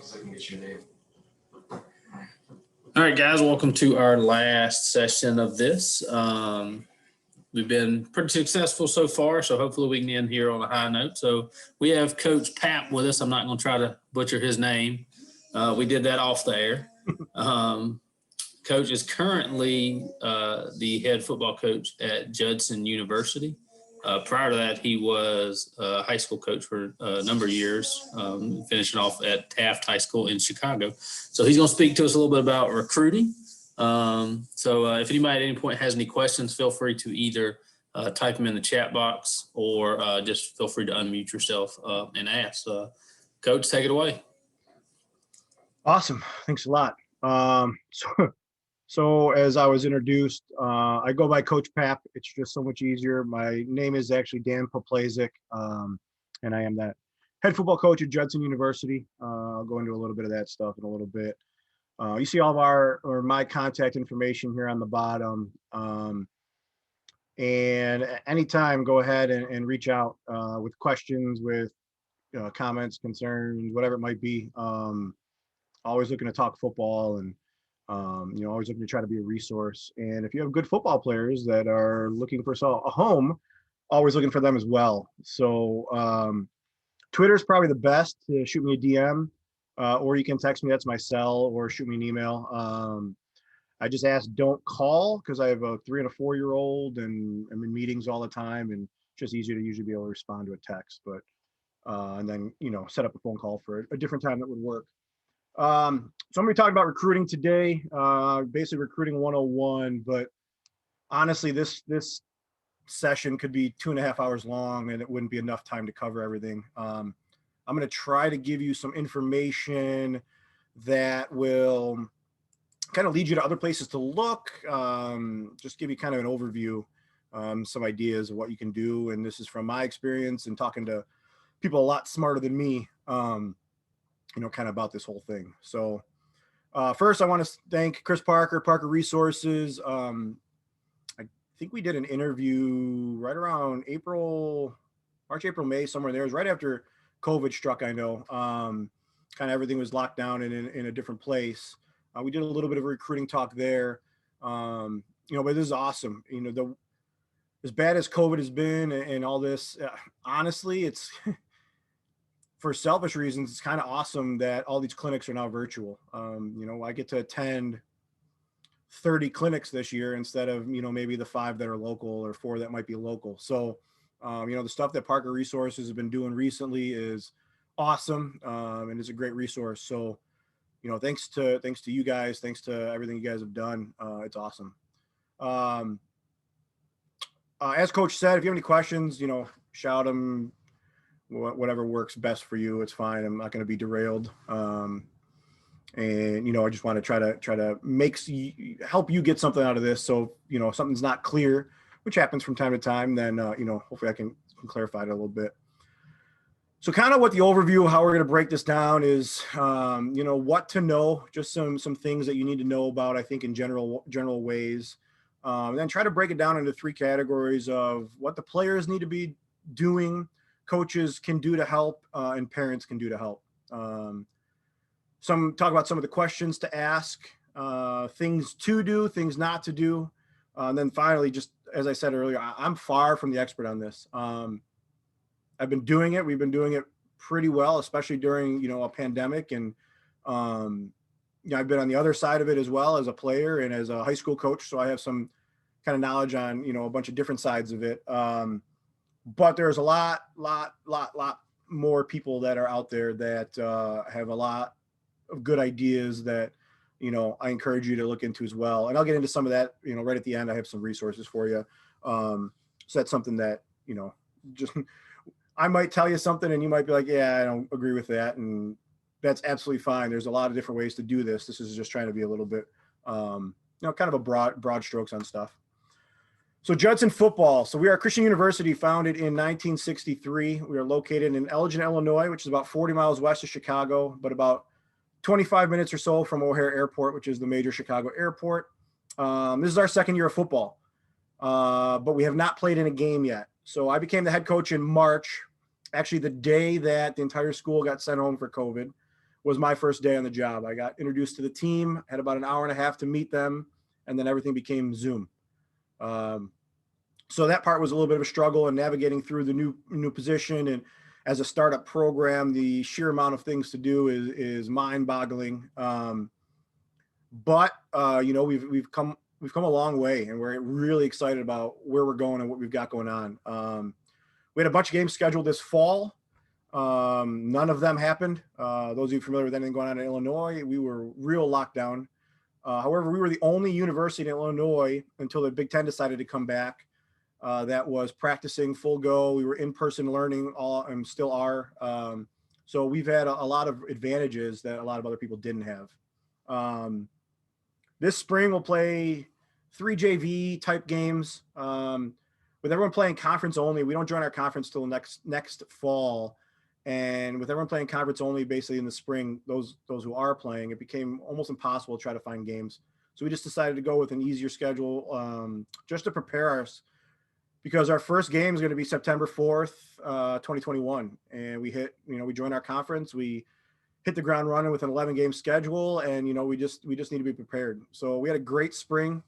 so I can get your name. All right, guys, welcome to our last session of this. We've been pretty successful so far, so hopefully we can end here on a high note. So we have Coach Pap with us. I'm not going to try to butcher his name. We did that off the air. Coach is currently the head football coach at Judson University. Prior to that, he was a high school coach for a number of years, finishing off at Taft High School in Chicago. So he's going to speak to us a little bit about recruiting. So if anybody at any point has any questions, feel free to either type them in the chat box or just feel free to unmute yourself and ask. Coach, take it away. Awesome. Thanks a lot. So as I was introduced, I go by Coach Pap. It's just so much easier. My name is actually Dan Paplaczyk, and I am that head football coach at Judson University. I'll go into a little bit of that stuff in a little bit. You see all of my contact information here on the bottom. And anytime, go ahead and reach out with questions, with comments, concerns, whatever it might be. Always looking to talk football and always looking to try to be a resource. And if you have good football players that are looking for a home, always looking for them as well. So Twitter is probably the best to shoot me a DM, or you can text me. That's my cell, or shoot me an email. I just ask, don't call, because I have a 3 and a 4-year-old and I'm in meetings all the time, and it's just easier to usually be able to respond to a text. But and then set up a phone call for a different time that would work. So I'm going to be talking about recruiting today, basically recruiting 101, but honestly, this session could be 2.5 hours long and it wouldn't be enough time to cover everything. I'm going to try to give you some information that will kind of lead you to other places to look, just give you kind of an overview, some ideas of what you can do. And this is from my experience and talking to people a lot smarter than me, kind of about this whole thing. So first, I want to thank Chris Parker Resources. I think we did an interview right around March, April, May, somewhere there. It was right after COVID struck, I know. Kind of everything was locked down and in a different place. We did a little bit of recruiting talk there. But this is awesome. As bad as COVID has been and all this, honestly, it's for selfish reasons, it's kind of awesome that all these clinics are now virtual. I get to attend 30 clinics this year instead of, maybe the 5 that are local or 4 that might be local. So, the stuff that Parker Resources have been doing recently is awesome. And it's a great resource. So, thanks to you guys, thanks to everything you guys have done. It's awesome. As Coach said, if you have any questions, shout them. Whatever works best for you, it's fine. I'm not going to be derailed. And I just want to try to help you get something out of this. So if something's not clear, which happens from time to time, then hopefully I can clarify it a little bit. So kind of what the overview of how we're going to break this down is, what to know, just some things that you need to know about, I think, in general ways. And then try to break it down into 3 categories of what the players need to be doing, coaches can do to help, and parents can do to help. Talk about some of the questions to ask, things to do, things not to do. And then finally, just as I said earlier, I'm far from the expert on this. I've been doing it. We've been doing it pretty well, especially during, a pandemic. And, I've been on the other side of it as well as a player and as a high school coach. So I have some kind of knowledge on, a bunch of different sides of it. But there's a lot more people that are out there that have a lot of good ideas that, I encourage you to look into as well. And I'll get into some of that, right at the end. I have some resources for you. So that's something that, just I might tell you something and you might be like, yeah, I don't agree with that. And that's absolutely fine. There's a lot of different ways to do this. This is just trying to be a little bit, kind of a broad strokes on stuff. So Judson football. So we are a Christian university founded in 1963. We are located in Elgin, Illinois, which is about 40 miles west of Chicago, but about 25 minutes or so from O'Hare Airport, which is the major Chicago airport. This is our second year of football, but we have not played in a game yet. So I became the head coach in March, actually the day that the entire school got sent home for COVID. was my first day on the job. I got introduced to the team, had about an hour and a half to meet them, and then everything became Zoom. So that part was a little bit of a struggle, and navigating through the new position, and as a startup program, the sheer amount of things to do is mind-boggling. But we've come a long way, and we're really excited about where we're going and what we've got going on. We had a bunch of games scheduled this fall. None of them happened. Those of you familiar with anything going on in Illinois, we were real lockdown. However, we were the only university in Illinois until the Big Ten decided to come back that was practicing full go. We were in-person learning and still are. So we've had a lot of advantages that a lot of other people didn't have. This spring we'll play 3 JV type games. With everyone playing conference only, we don't join our conference till next fall. And with everyone playing conference only, basically in the spring, those who are playing, it became almost impossible to try to find games. So we just decided to go with an easier schedule just to prepare us, because our first game is going to be September 4th, 2021. And we join our conference, we hit the ground running with an 11-game schedule, and we just need to be prepared. So we had a great spring.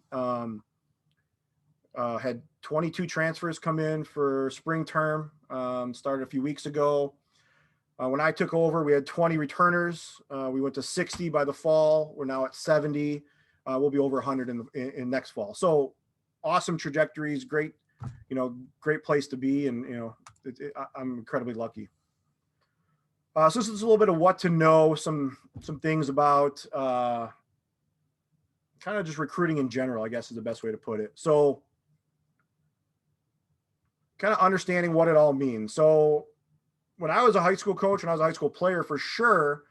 Had 22 transfers come in for spring term. Started a few weeks ago. When I took over, we had 20 returners. We went to 60 by the fall. We're now at 70. We'll be over 100 in next fall. So awesome trajectories, great place to be, and I'm incredibly lucky. So this is a little bit of what to know, some things about kind of just recruiting in general, I guess is the best way to put it. So kind of understanding what it all means. So when I was a high school coach, when I was a high school player, for sure,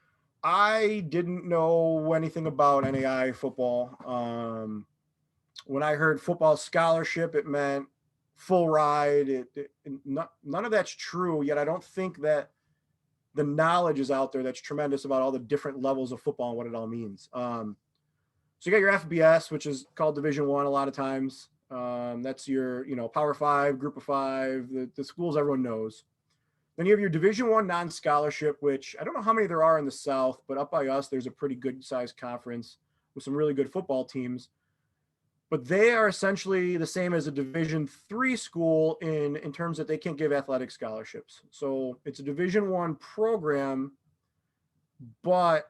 I didn't know anything about NAI football. When I heard football scholarship, it meant full ride. None of that's true, yet I don't think that the knowledge is out there that's tremendous about all the different levels of football and what it all means. So you got your FBS, which is called Division I a lot of times. That's your, Power 5, Group of 5, the schools everyone knows. Then you have your Division I non-scholarship, which I don't know how many there are in the South, but up by us, there's a pretty good sized conference with some really good football teams. But they are essentially the same as a Division III school in terms that they can't give athletic scholarships. So it's a Division I program, but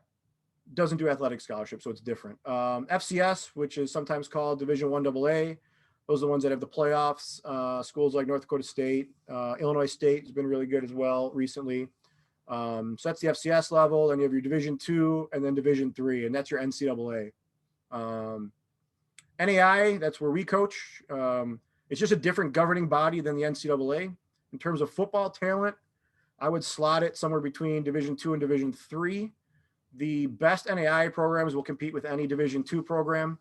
doesn't do athletic scholarships, so it's different. FCS, which is sometimes called Division I AA, those are the ones that have the playoffs. Schools like North Dakota State, Illinois State has been really good as well recently. So that's the FCS level. Then you have your Division II and then Division III, and that's your NCAA. NAI, that's where we coach. It's just a different governing body than the NCAA. In terms of football talent, I would slot it somewhere between Division II and Division III. The best NAI programs will compete with any Division II program.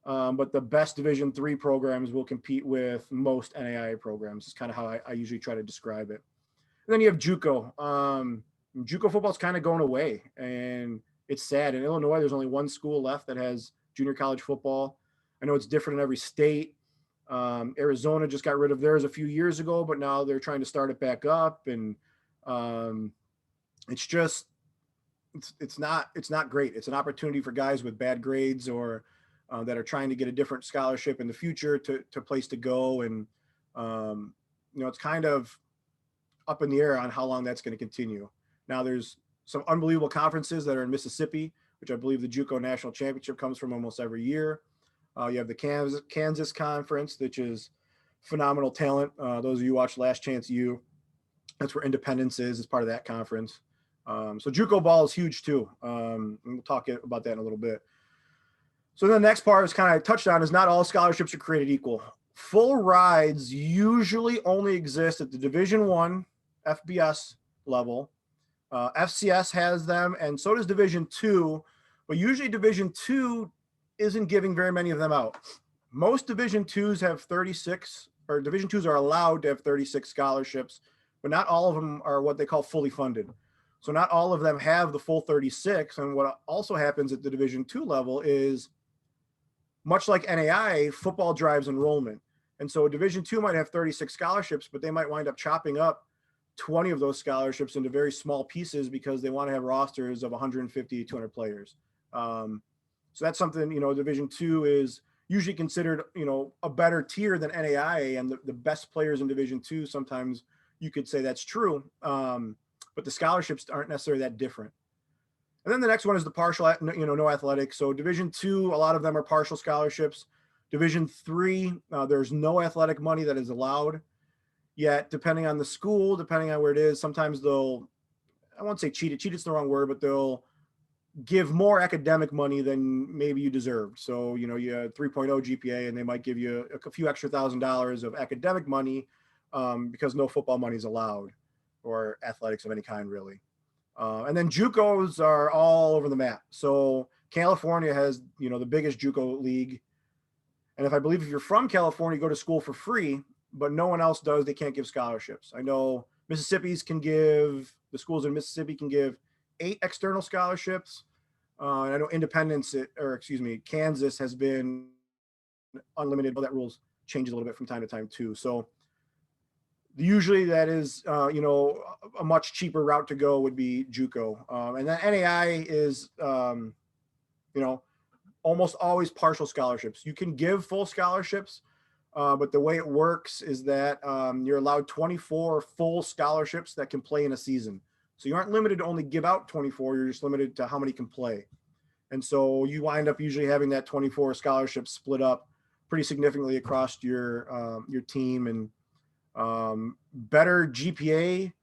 But the best Division III programs will compete with most NAIA programs. It's kind of how I usually try to describe it. And then you have JUCO. JUCO football is kind of going away, and it's sad. In Illinois, there's only one school left that has junior college football. I know it's different in every state. Arizona just got rid of theirs a few years ago, but now they're trying to start it back up, and it's not great. It's an opportunity for guys with bad grades or that are trying to get a different scholarship in the future to place to go. And, it's kind of up in the air on how long that's going to continue. Now there's some unbelievable conferences that are in Mississippi, which I believe the JUCO National Championship comes from almost every year. You have the Kansas Conference, which is phenomenal talent. Those of you who watch Last Chance U, that's where Independence is part of that conference. So JUCO ball is huge too. And we'll talk about that in a little bit. So the next part is kind of touched on is not all scholarships are created equal. Full rides usually only exist at the Division I FBS level. FCS has them, and so does Division II, but usually Division II isn't giving very many of them out. Most Division IIs have 36, or Division IIs are allowed to have 36 scholarships, but not all of them are what they call fully funded. So not all of them have the full 36. And what also happens at the Division II level is, much like NAI, football drives enrollment. And so Division II might have 36 scholarships, but they might wind up chopping up 20 of those scholarships into very small pieces because they want to have rosters of 150, 200 players. So that's something, Division II is usually considered, a better tier than NAIA, and the best players in Division II, sometimes you could say that's true. But the scholarships aren't necessarily that different. And then the next one is the partial, no athletics. So Division II, a lot of them are partial scholarships. Division III, there's no athletic money that is allowed. Yet, depending on the school, depending on where it is, sometimes they'll, I won't say cheat it. Cheat it's the wrong word, but they'll give more academic money than maybe you deserved. So, you had 3.0 GPA and they might give you a few extra $1,000 of academic money because no football money is allowed, or athletics of any kind, really. And then JUCOs are all over the map. So California has, the biggest JUCO league. And if you're from California, you go to school for free, but no one else does. They can't give scholarships. I know the schools in Mississippi can give 8 external scholarships. And I know Kansas has been unlimited, but that rules changes a little bit from time to time too. So usually that is, a much cheaper route to go would be JUCO. And then NAI is, almost always partial scholarships. You can give full scholarships, but the way it works is that you're allowed 24 full scholarships that can play in a season. So you aren't limited to only give out 24. You're just limited to how many can play. And so you wind up usually having that 24 scholarships split up pretty significantly across your team. And better GPA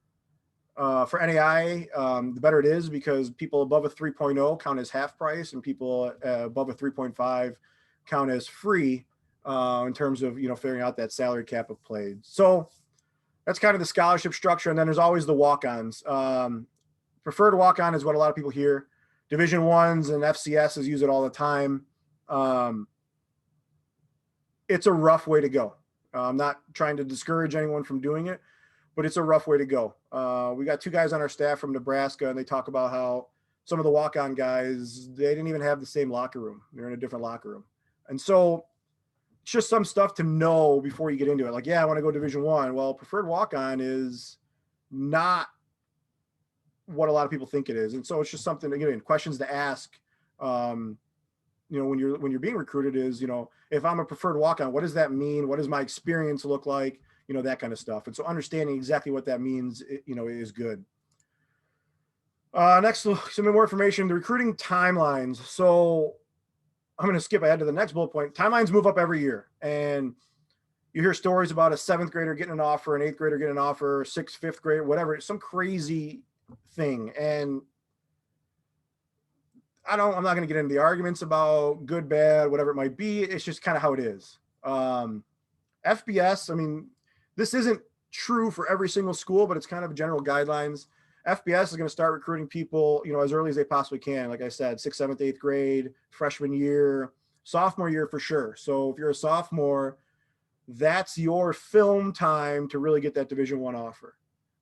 for NAI, the better it is, because people above a 3.0 count as half price and people above a 3.5 count as free in terms of, figuring out that salary cap of played. So that's kind of the scholarship structure. And then there's always the walk-ons. Preferred walk-on is what a lot of people hear. Division I's and FCSs use it all the time. It's a rough way to go. I'm not trying to discourage anyone from doing it, but it's a rough way to go. We got 2 guys on our staff from Nebraska, and they talk about how some of the walk-on guys, they didn't even have the same locker room. They're in a different locker room. And so it's just some stuff to know before you get into it. Like, yeah, I want to go Division I. Well, preferred walk-on is not what a lot of people think it is. And so it's just something, again, questions to ask, when you're being recruited is, if I'm a preferred walk-on, what does that mean? What does my experience look like? That kind of stuff. And so understanding exactly what that means, is good. Next, some more information, the recruiting timelines. So I'm going to skip ahead to the next bullet point. Timelines move up every year. And you hear stories about a 7th grader getting an offer, an 8th grader getting an offer, 6th, 5th grader, whatever, some crazy thing. And I'm not going to get into the arguments about good, bad, whatever it might be. It's just kind of how it is. FBS, this isn't true for every single school, but it's kind of general guidelines. FBS is going to start recruiting people, as early as they possibly can. Like I said, 6th, 7th, 8th grade, freshman year, sophomore year for sure. So if you're a sophomore, that's your film time to really get that Division I offer.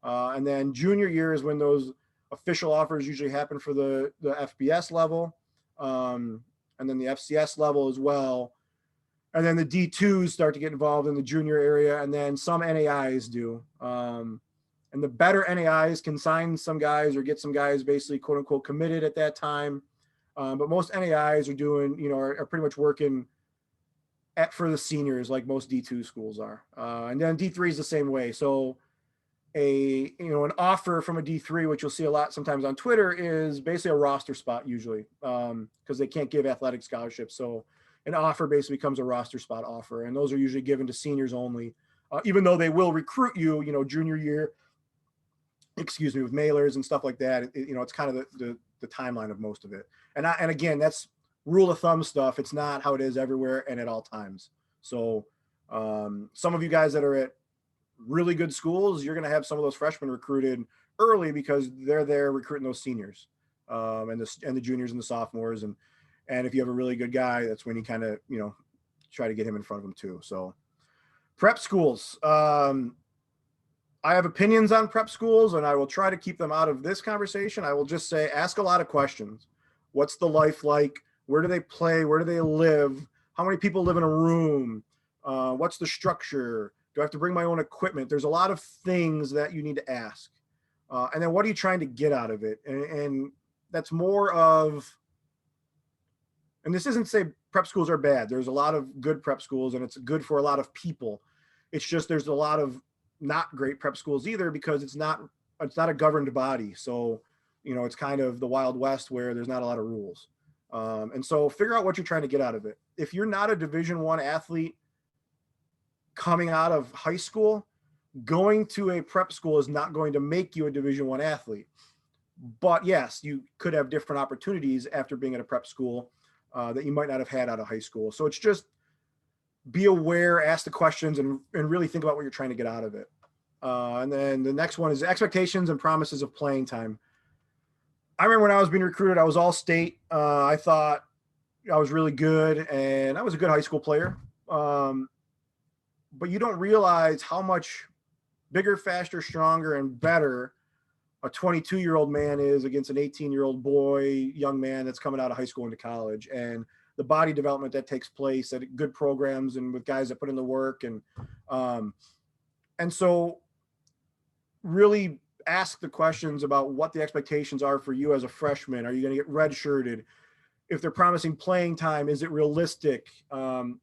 And then junior year is when those official offers usually happen for the FBS level, and then the FCS level as well. And then the D2s start to get involved in the junior area, and then some NAIs do. And the better NAIs can sign some guys or get some guys basically quote unquote committed at that time. But most NAIs are doing, are pretty much working for the seniors like most D2 schools are. And then D3 is the same way. So an offer from a D3, which you'll see a lot sometimes on Twitter, is basically a roster spot usually, because they can't give athletic scholarships. So an offer basically becomes a roster spot offer. And those are usually given to seniors only, even though they will recruit you, junior year, with mailers and stuff like that. It's kind of the timeline of most of it. And again, that's rule of thumb stuff. It's not how it is everywhere and at all times. So some of you guys that are at really good schools, you're going to have some of those freshmen recruited early because they're there recruiting those seniors, and the juniors and the sophomores. And if you have a really good guy, that's when you kind of, try to get him in front of them too. So prep schools, I have opinions on prep schools, and I will try to keep them out of this conversation. I will just say, ask a lot of questions. What's the life like? Where do they play? Where do they live? How many people live in a room? What's the structure? Do I have to bring my own equipment? There's a lot of things that you need to ask. And then what are you trying to get out of it? And that's more of, and this isn't to say prep schools are bad. There's a lot of good prep schools and it's good for a lot of people. It's just, there's a lot of not great prep schools either, because it's not a governed body. So, it's kind of the Wild West where there's not a lot of rules. And so figure out what you're trying to get out of it. If you're not a Division I athlete coming out of high school, going to a prep school is not going to make you a Division I athlete. But yes, you could have different opportunities after being at a prep school that you might not have had out of high school. So it's just be aware, ask the questions, and really think about what you're trying to get out of it. And then the next one is expectations and promises of playing time. I remember when I was being recruited, I was all state. I thought I was really good, and I was a good high school player. But you don't realize how much bigger, faster, stronger, and better a 22-year-old man is against an 18-year-old boy, young man that's coming out of high school into college, and the body development that takes place at good programs and with guys that put in the work. And so really ask the questions about what the expectations are for you as a freshman. Are you going to get redshirted? If they're promising playing time, is it realistic?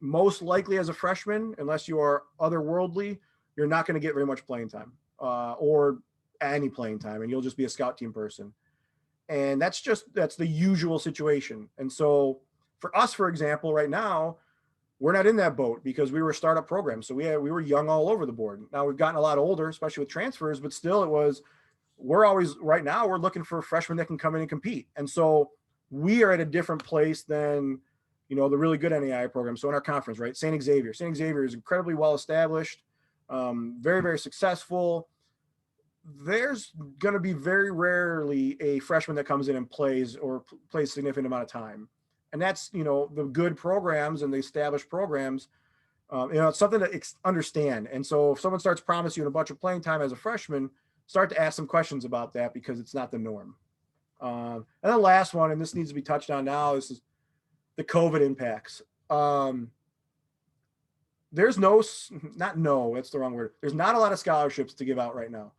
Most likely as a freshman, unless you are otherworldly, you're not going to get very much playing time or any playing time, and you'll just be a scout team person. And that's the usual situation. And so for us, for example, right now, we're not in that boat because we were a startup program. So we were young all over the board. Now we've gotten a lot older, especially with transfers, but still right now we're looking for freshmen that can come in and compete. And so we are at a different place than, the really good NAI program. So in our conference, right, St. Xavier is incredibly well established, very, very successful. There's going to be very rarely a freshman that comes in and plays a significant amount of time. And that's, the good programs and the established programs, it's something to understand. And so if someone starts promising you a bunch of playing time as a freshman, start to ask some questions about that, because it's not the norm. And the last one, and this needs to be touched on now, this is the COVID impacts. There's that's the wrong word. There's not a lot of scholarships to give out right now.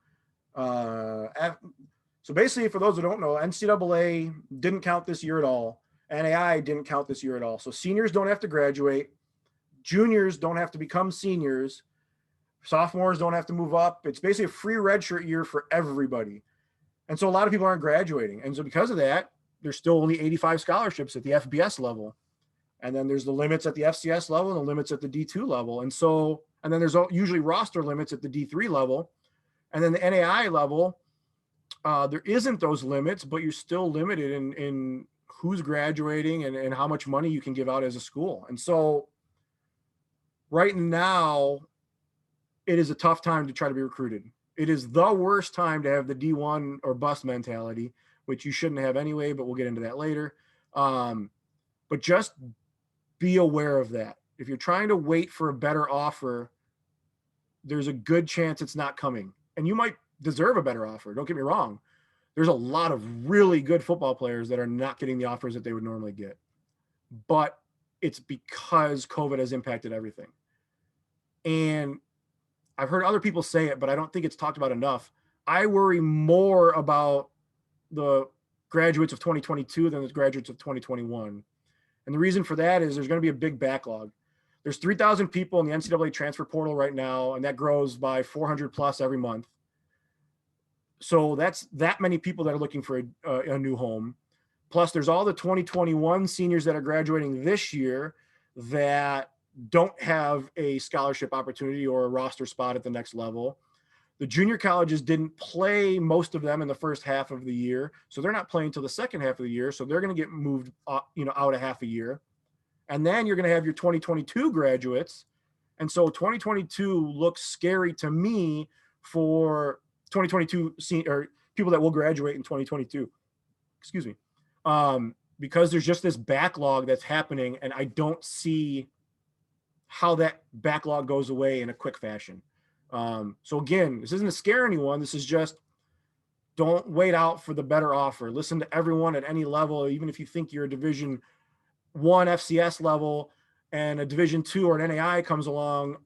So basically, for those who don't know, NCAA didn't count this year at all. NAI didn't count this year at all. So seniors don't have to graduate. Juniors don't have to become seniors. Sophomores don't have to move up. It's basically a free redshirt year for everybody. And so a lot of people aren't graduating. And so because of that, there's still only 85 scholarships at the FBS level. And then there's the limits at the FCS level and the limits at the D2 level. And then there's usually roster limits at the D3 level. And then the NAI level, there isn't those limits, but you're still limited in who's graduating and how much money you can give out as a school. And so right now, it is a tough time to try to be recruited. It is the worst time to have the D1 or bust mentality, which you shouldn't have anyway, but we'll get into that later. But just be aware of that. If you're trying to wait for a better offer, there's a good chance it's not coming. And you might deserve a better offer. Don't get me wrong. There's a lot of really good football players that are not getting the offers that they would normally get. But it's because COVID has impacted everything. And I've heard other people say it, but I don't think it's talked about enough. I worry more about the graduates of 2022 than the graduates of 2021. And the reason for that is there's going to be a big backlog. There's 3,000 people in the NCAA transfer portal right now, and that grows by 400 plus every month. So that's that many people that are looking for a new home. Plus there's all the 2021 seniors that are graduating this year that don't have a scholarship opportunity or a roster spot at the next level. The junior colleges didn't play most of them in the first half of the year, so they're not playing till the second half of the year. So they're going to get moved, out a half a year. And then you're going to have your 2022 graduates. And so 2022 looks scary to me for 2022 or people that will graduate in 2022. Excuse me. Because there's just this backlog that's happening, and I don't see how that backlog goes away in a quick fashion. So again, this isn't to scare anyone. This is just, don't wait out for the better offer. Listen to everyone at any level, even if you think you're a Division I FCS level and a Division II or an NAI comes along.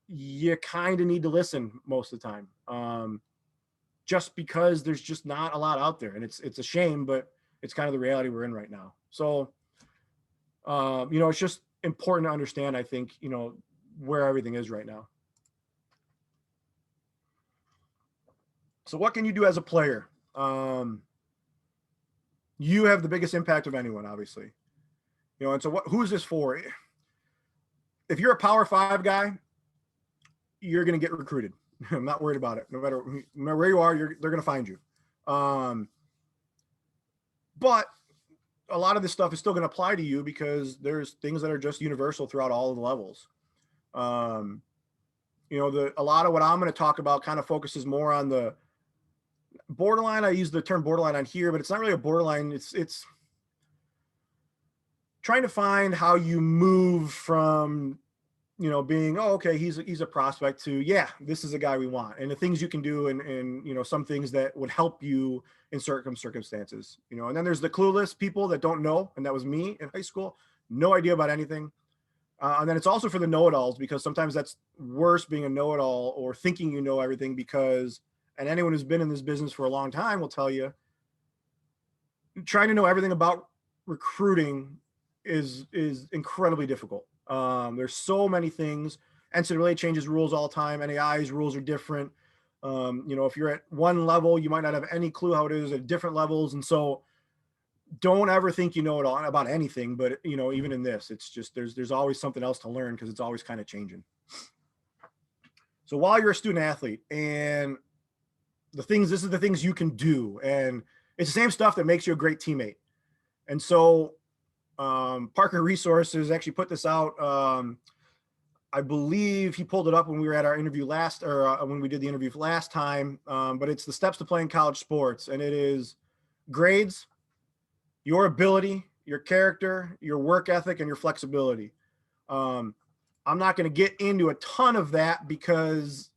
you kind of need to listen most of the time. Just because there's just not a lot out there, and it's a shame, but it's kind of the reality we're in right now. So, it's just important to understand, I think, where everything is right now. So what can you do as a player? You have the biggest impact of anyone, obviously, and so who is this for? If you're a Power 5 guy, you're going to get recruited. I'm not worried about it. No matter where you are, they're going to find you. But a lot of this stuff is still going to apply to you because there's things that are just universal throughout all of the levels. A lot of what I'm going to talk about kind of focuses more on the borderline. I use the term borderline on here, but it's not really a borderline. It's trying to find how you move from, being, oh, okay, he's a prospect, to, yeah, this is a guy we want, and the things you can do, and some things that would help you in certain circumstances, and then there's the clueless people that don't know. And that was me in high school, no idea about anything. And then it's also for the know-it-alls, because sometimes that's worse, being a know-it-all or thinking you know everything, and anyone who's been in this business for a long time will tell you, trying to know everything about recruiting is incredibly difficult. There's so many things. NCAA changes rules all the time. NAI's rules are different. If you're at one level, you might not have any clue how it is at different levels. And so don't ever think you know it all about anything, but even in this, it's just, there's always something else to learn, because it's always kind of changing. So while you're a student athlete, and this is the things you can do, and it's the same stuff that makes you a great teammate. And so Parker Resources actually put this out. I believe he pulled it up when we were at our interview when we did the interview last time. But it's the steps to playing college sports, and it is grades, your ability, your character, your work ethic, and your flexibility. I'm not going to get into a ton of that because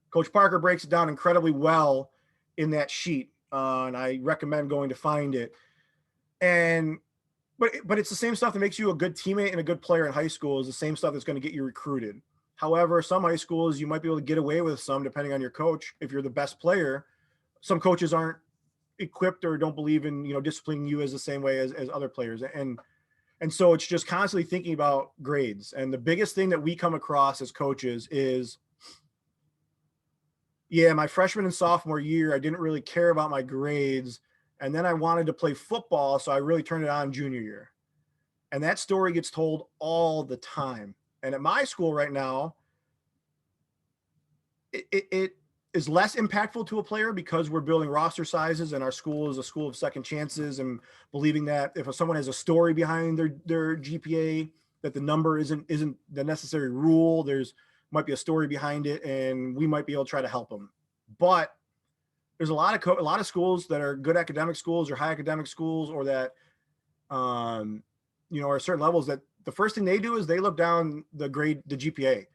Coach Parker breaks it down incredibly well in that sheet, and I recommend going to find it. But it's the same stuff that makes you a good teammate and a good player in high school is the same stuff that's going to get you recruited. However, some high schools, you might be able to get away with some, depending on your coach. If you're the best player, some coaches aren't equipped or don't believe in, disciplining you as the same way as other players. And so it's just constantly thinking about grades. And the biggest thing that we come across as coaches is, yeah, my freshman and sophomore year, I didn't really care about my grades. And then I wanted to play football, so I really turned it on junior year. And that story gets told all the time. And at my school right now, it is less impactful to a player because we're building roster sizes, and our school is a school of second chances, and believing that if someone has a story behind their GPA, that the number isn't the necessary rule. Might be a story behind it, and we might be able to try to help them. But there's a lot of schools that are good academic schools or high academic schools, or that, are certain levels that the first thing they do is they look down the GPA.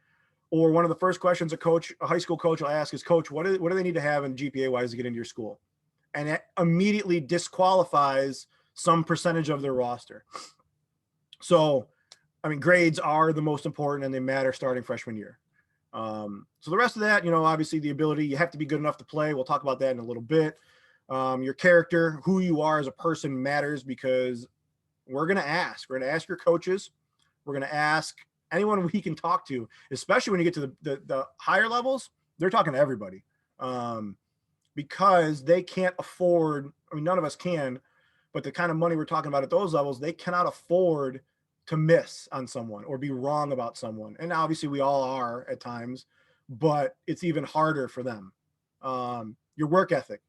Or one of the first questions a high school coach will ask is, Coach, what do they need to have in GPA wise to get into your school? And it immediately disqualifies some percentage of their roster. So, grades are the most important, and they matter starting freshman year. So the rest of that, obviously the ability, you have to be good enough to play. We'll talk about that in a little bit. Your character, who you are as a person, matters, because we're going to ask your coaches. We're going to ask anyone we can talk to, especially when you get to the higher levels. They're talking to everybody, because they can't afford, none of us can, but the kind of money we're talking about at those levels, they cannot afford to miss on someone or be wrong about someone. And obviously we all are at times, but it's even harder for them. Your work ethic.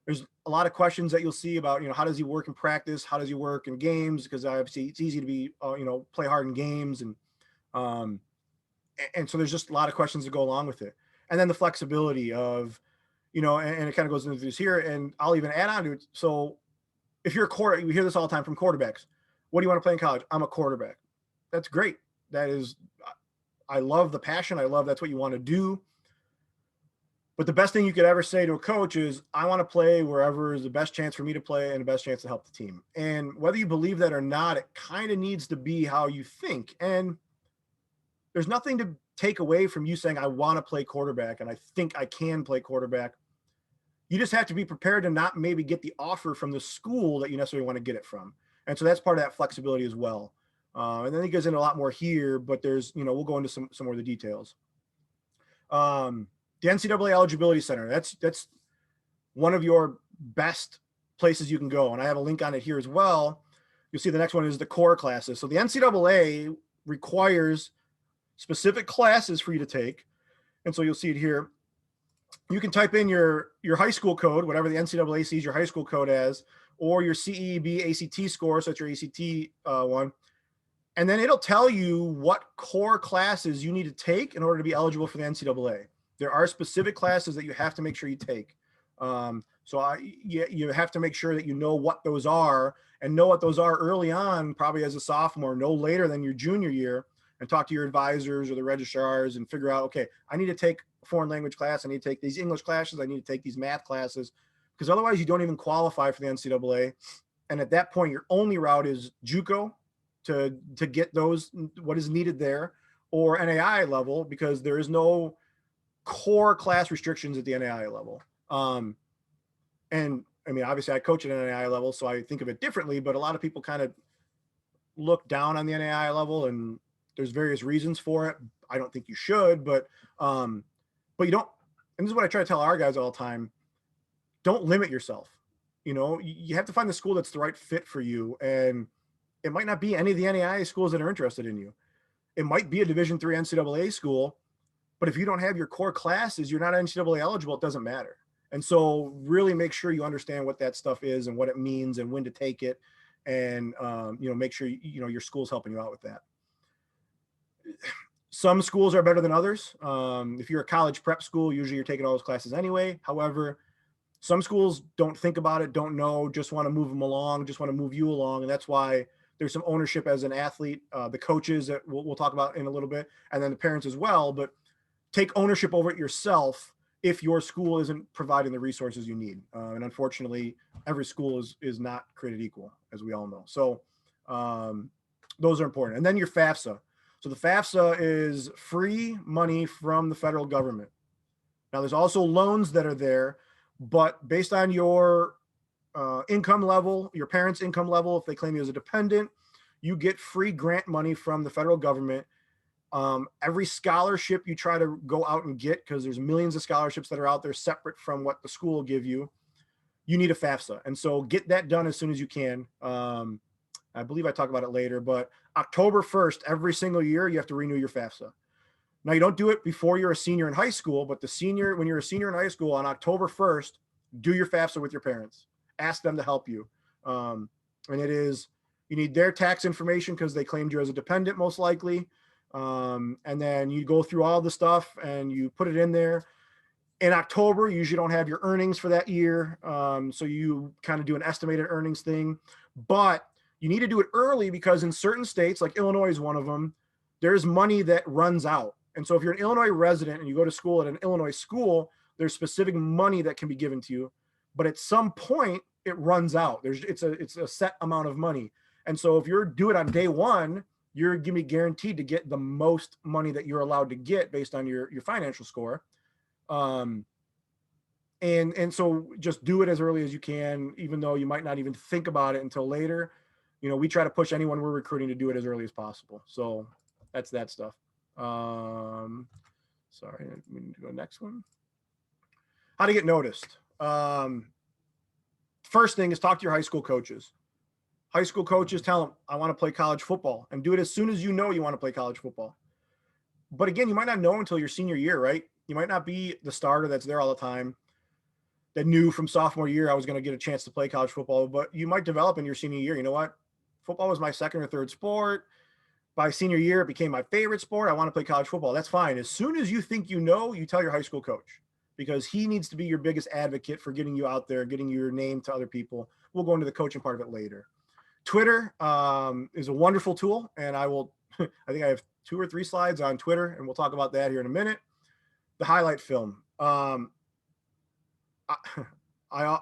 There's a lot of questions that you'll see about, how does he work in practice? How does he work in games? Because obviously it's easy to be, play hard in games. And so there's just a lot of questions that go along with it. And then the flexibility of, and it kind of goes into this here, and I'll even add on to it. So if you're a quarterback, you hear this all the time from quarterbacks. What do you want to play in college? I'm a quarterback. That's great. I love the passion. I love that's what you want to do. But the best thing you could ever say to a coach is, I want to play wherever is the best chance for me to play and the best chance to help the team. And whether you believe that or not, it kind of needs to be how you think. And there's nothing to take away from you saying, I want to play quarterback and I think I can play quarterback. You just have to be prepared to not maybe get the offer from the school that you necessarily want to get it from. And so that's part of that flexibility as well. And then it goes into a lot more here, but there's, we'll go into some more of the details. The NCAA Eligibility Center, that's one of your best places you can go. And I have a link on it here as well. You'll see the next one is the core classes. So the NCAA requires specific classes for you to take. And so you'll see it here. You can type in your high school code, whatever the NCAA sees your high school code as, or your CEB ACT score, so it's your ACT one. And then it'll tell you what core classes you need to take in order to be eligible for the NCAA. There are specific classes that you have to make sure you take. You have to make sure that you know what those are and know what those are early on, probably as a sophomore, no later than your junior year, and talk to your advisors or the registrars and figure out, okay, I need to take a foreign language class. I need to take these English classes. I need to take these math classes, because otherwise you don't even qualify for the NCAA. And at that point, your only route is JUCO to get those, what is needed there, or NAI level, because there is no core class restrictions at the NAI level. And I mean, obviously I coach at an NAI level, so I think of it differently, but a lot of people kind of look down on the NAI level, and there's various reasons for it. I don't think you should, but you don't, and this is what I try to tell our guys all the time, don't limit yourself. You have to find the school that's the right fit for you. And it might not be any of the NAI schools that are interested in you. It might be a Division III NCAA school, but if you don't have your core classes, you're not NCAA eligible, it doesn't matter. And so really make sure you understand what that stuff is and what it means and when to take it. And, make sure, your school's helping you out with that. Some schools are better than others. If you're a college prep school, usually you're taking all those classes anyway. However, some schools don't think about it, don't know, just want to move them along, just want to move you along. And that's why there's some ownership as an athlete, the coaches that we'll talk about in a little bit, and then the parents as well. But take ownership over it yourself if your school isn't providing the resources you need. And unfortunately, every school is not created equal, as we all know. So those are important. And then your FAFSA. So the FAFSA is free money from the federal government. Now, there's also loans that are there, but based on your income level, your parents' income level, if they claim you as a dependent, you get free grant money from the federal government. Every scholarship you try to go out and get, because there's millions of scholarships that are out there separate from what the school will give you, you need a FAFSA. And so get that done as soon as you can. I believe I talk about it later, but October 1st, every single year, you have to renew your FAFSA. Now, you don't do it before you're a senior in high school, but when you're a senior in high school on October 1st, do your FAFSA with your parents. Ask them to help you. And you need their tax information because they claimed you as a dependent, most likely. And then you go through all the stuff and you put it in there. In October, you usually don't have your earnings for that year. So you kind of do an estimated earnings thing, but you need to do it early because in certain states, like Illinois is one of them, there's money that runs out. And so if you're an Illinois resident and you go to school at an Illinois school, there's specific money that can be given to you, but at some point it runs out. It's a set amount of money. And so if you do it on day one, you're going to be guaranteed to get the most money that you're allowed to get based on your financial score. And so just do it as early as you can, even though you might not even think about it until later. We try to push anyone we're recruiting to do it as early as possible. So that's that stuff. Sorry, we need to go next one. How to get noticed. First thing is talk to your high school coaches. High school coaches, tell them, I want to play college football, and do it as soon as you know you want to play college football. But again, you might not know until your senior year, right? You might not be the starter that's there all the time that knew from sophomore year I was going to get a chance to play college football, but you might develop in your senior year. You know what? Football was my second or third sport. By senior year, it became my favorite sport. I want to play college football. That's fine. As soon as you think you know, you tell your high school coach, because he needs to be your biggest advocate for getting you out there, getting your name to other people. We'll go into the coaching part of it later. Twitter is a wonderful tool, and I think I have 2 or 3 slides on Twitter, and we'll talk about that here in a minute. The highlight film. I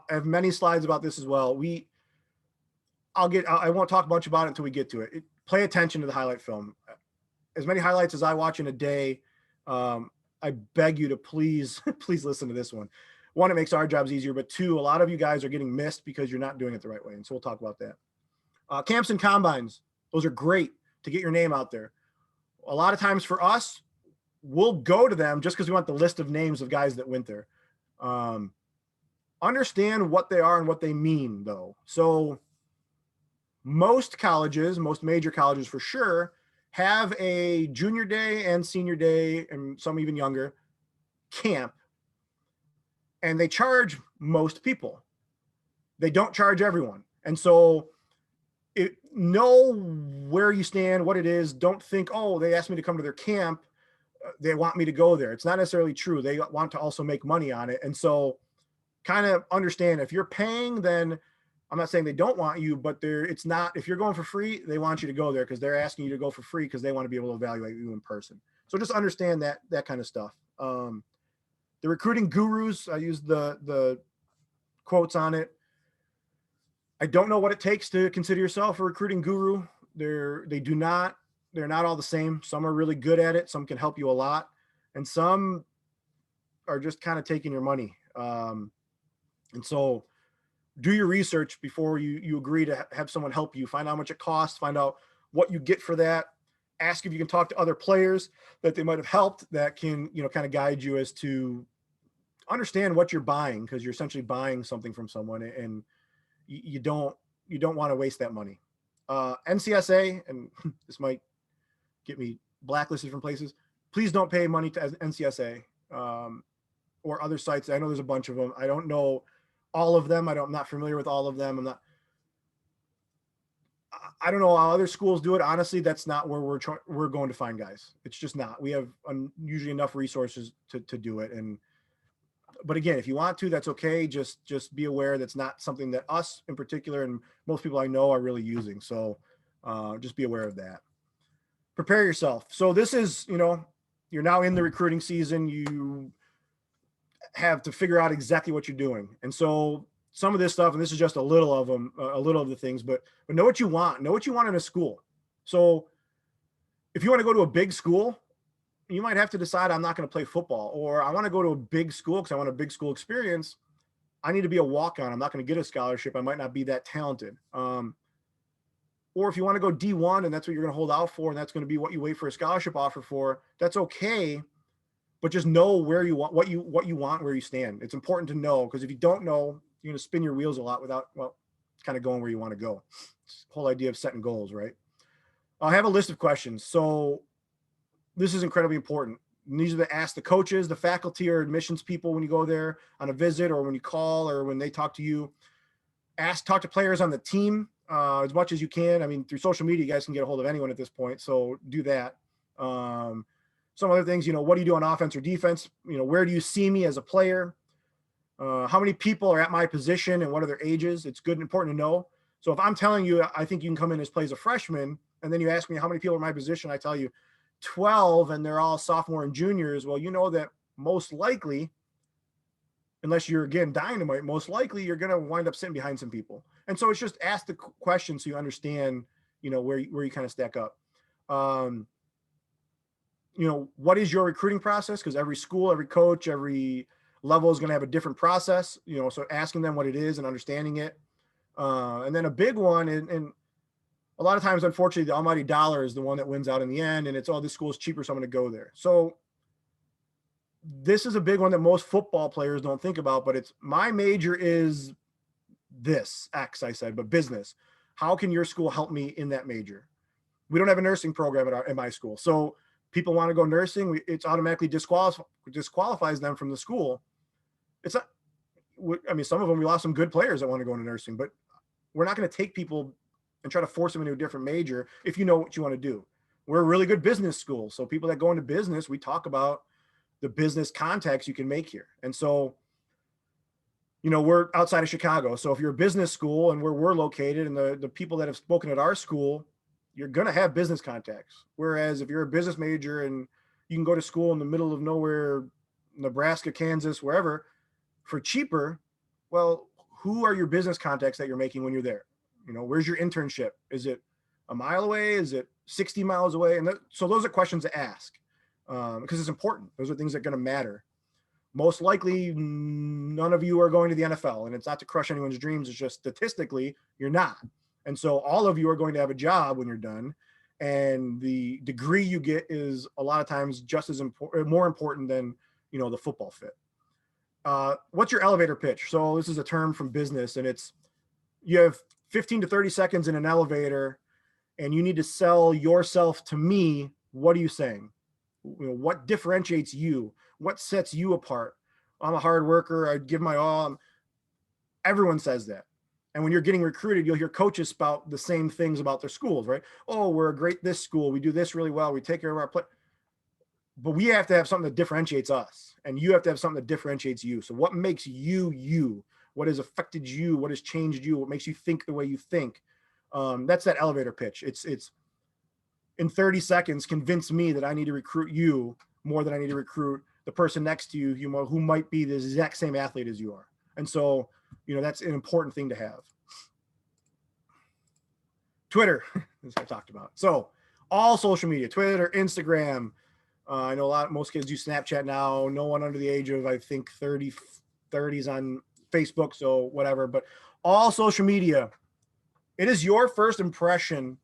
have many slides about this as well. I won't talk much about it until we get to it. Pay attention to the highlight film. As many highlights as I watch in a day, I beg you to please, please listen to this one. One, it makes our jobs easier, but two, a lot of you guys are getting missed because you're not doing it the right way. And so we'll talk about that. Camps and combines, those are great to get your name out there. A lot of times for us, we'll go to them just because we want the list of names of guys that went there. Understand what they are and what they mean, though. So most colleges, most major colleges for sure, have a junior day and senior day, and some even younger, camp. And they charge most people. They don't charge everyone. And so know where you stand, what it is. Don't think, oh, they asked me to come to their camp, they want me to go there. It's not necessarily true. They want to also make money on it. And so kind of understand, if you're paying, then I'm not saying they don't want you, but it's not, if you're going for free, they want you to go there because they're asking you to go for free because they want to be able to evaluate you in person. So just understand that kind of stuff. The recruiting gurus, I use the quotes on it. I don't know what it takes to consider yourself a recruiting guru. They're not all the same. Some are really good at it. Some can help you a lot. And some are just kind of taking your money. And so do your research before you agree to have someone help you. Find out how much it costs, find out what you get for that. Ask if you can talk to other players that they might have helped that can, kind of guide you as to understand what you're buying, because you're essentially buying something from someone, and you don't want to waste that money. NCSA, and this might get me blacklisted from places, please don't pay money to NCSA or other sites. I know there's a bunch of them. I don't know all of them. I'm not familiar with all of them. I don't know how other schools do it. Honestly, that's not where we're going to find guys. It's just not. We have usually enough resources to do it. But again, if you want to, that's okay. Just be aware that's not something that us in particular and most people I know are really using. So just be aware of that. Prepare yourself. So this is, you're now in the recruiting season. You have to figure out exactly what you're doing. And so some of this stuff, and this is just a little of them, a little of the things, but know what you want. Know what you want in a school. So if you want to go to a big school, you might have to decide, I'm not going to play football, or I want to go to a big school because I want a big school experience. I need to be a walk-on. I'm not going to get a scholarship. I might not be that talented. Or if you want to go D1 and that's what you're going to hold out for, and that's going to be what you wait for a scholarship offer for, that's okay. But just know where you want, what you want, where you stand. It's important to know, because if you don't know, you're going to spin your wheels a lot without, kind of going where you want to go. It's the whole idea of setting goals, right? I have a list of questions. So this is incredibly important. And these are to ask the coaches, the faculty, or admissions people when you go there on a visit, or when you call, or when they talk to you. Talk to players on the team as much as you can. I mean, through social media, you guys can get a hold of anyone at this point. So do that. Some other things, what do you do on offense or defense? Where do you see me as a player? How many people are at my position and what are their ages? It's good and important to know. So if I'm telling you, I think you can come in and play as a freshman, and then you ask me how many people are in my position, I tell you 12, and they're all sophomore and juniors. Well, you know that most likely, unless you're, again, dynamite, most likely you're going to wind up sitting behind some people. And so it's just ask the question so you understand, where you kind of stack up. What is your recruiting process? Because every school, every coach, every level is going to have a different process, so asking them what it is and understanding it. And then a big one, and a lot of times, unfortunately, the almighty dollar is the one that wins out in the end, and it's, this school is cheaper, so I'm going to go there. So this is a big one that most football players don't think about, but it's, my major is this X, I said, but business. How can your school help me in that major? We don't have a nursing program at my school. So people want to go nursing, it's automatically disqualifies them from the school. It's not, some of them, we lost some good players that want to go into nursing, but we're not going to take people and try to force them into a different major if you know what you want to do. We're a really good business school. So people that go into business, we talk about the business contacts you can make here. And so, we're outside of Chicago. So if you're a business school and where we're located, and the people that have spoken at our school, you're going to have business contacts. Whereas if you're a business major and you can go to school in the middle of nowhere, Nebraska, Kansas, wherever, for cheaper, well, who are your business contacts that you're making when you're there? Where's your internship? Is it a mile away? Is it 60 miles away? And so those are questions to ask. because it's important. Those are things that are going to matter. Most likely, none of you are going to the NFL, and it's not to crush anyone's dreams. It's just statistically, you're not. And so all of you are going to have a job when you're done. And the degree you get is a lot of times just as important, more important than, the football fit. What's your elevator pitch? So this is a term from business, and it's, you have 15 to 30 seconds in an elevator and you need to sell yourself to me. What are you saying? What differentiates you? What sets you apart? I'm a hard worker. I give my all. Everyone says that. And when you're getting recruited, you'll hear coaches spout the same things about their schools, right? Oh, we're a great this school. We do this really well. We take care of our play. But we have to have something that differentiates us, and you have to have something that differentiates you. So what makes you, you? What has affected you? What has changed you? What makes you think the way you think? That's that elevator pitch. It's in 30 seconds, convince me that I need to recruit you more than I need to recruit the person next to you, who might be the exact same athlete as you are. And so, that's an important thing to have. Twitter, as I talked about. So all social media, Twitter, Instagram. I know most kids do Snapchat now. No one under the age of, I think, 30s on Facebook, so whatever. But all social media, it is your first impression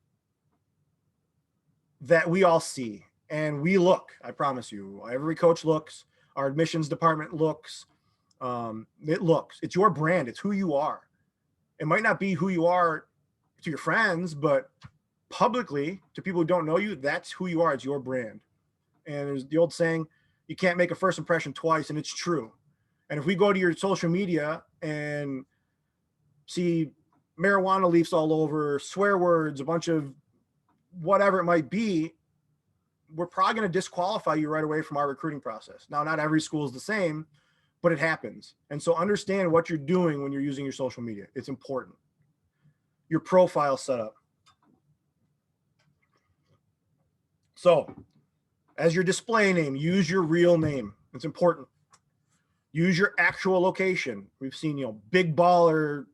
that we all see. And we look, I promise you. Every coach looks. Our admissions department looks. It looks. It's your brand. It's who you are. It might not be who you are to your friends, but publicly, to people who don't know you, that's who you are. It's your brand. And there's the old saying, you can't make a first impression twice, and it's true. And if we go to your social media and see marijuana leaves all over, swear words, a bunch of whatever it might be, we're probably going to disqualify you right away from our recruiting process. Now, not every school is the same, but it happens. And so understand what you're doing when you're using your social media. It's important. Your profile setup. So as your display name, use your real name. It's important. Use your actual location. We've seen, big baller,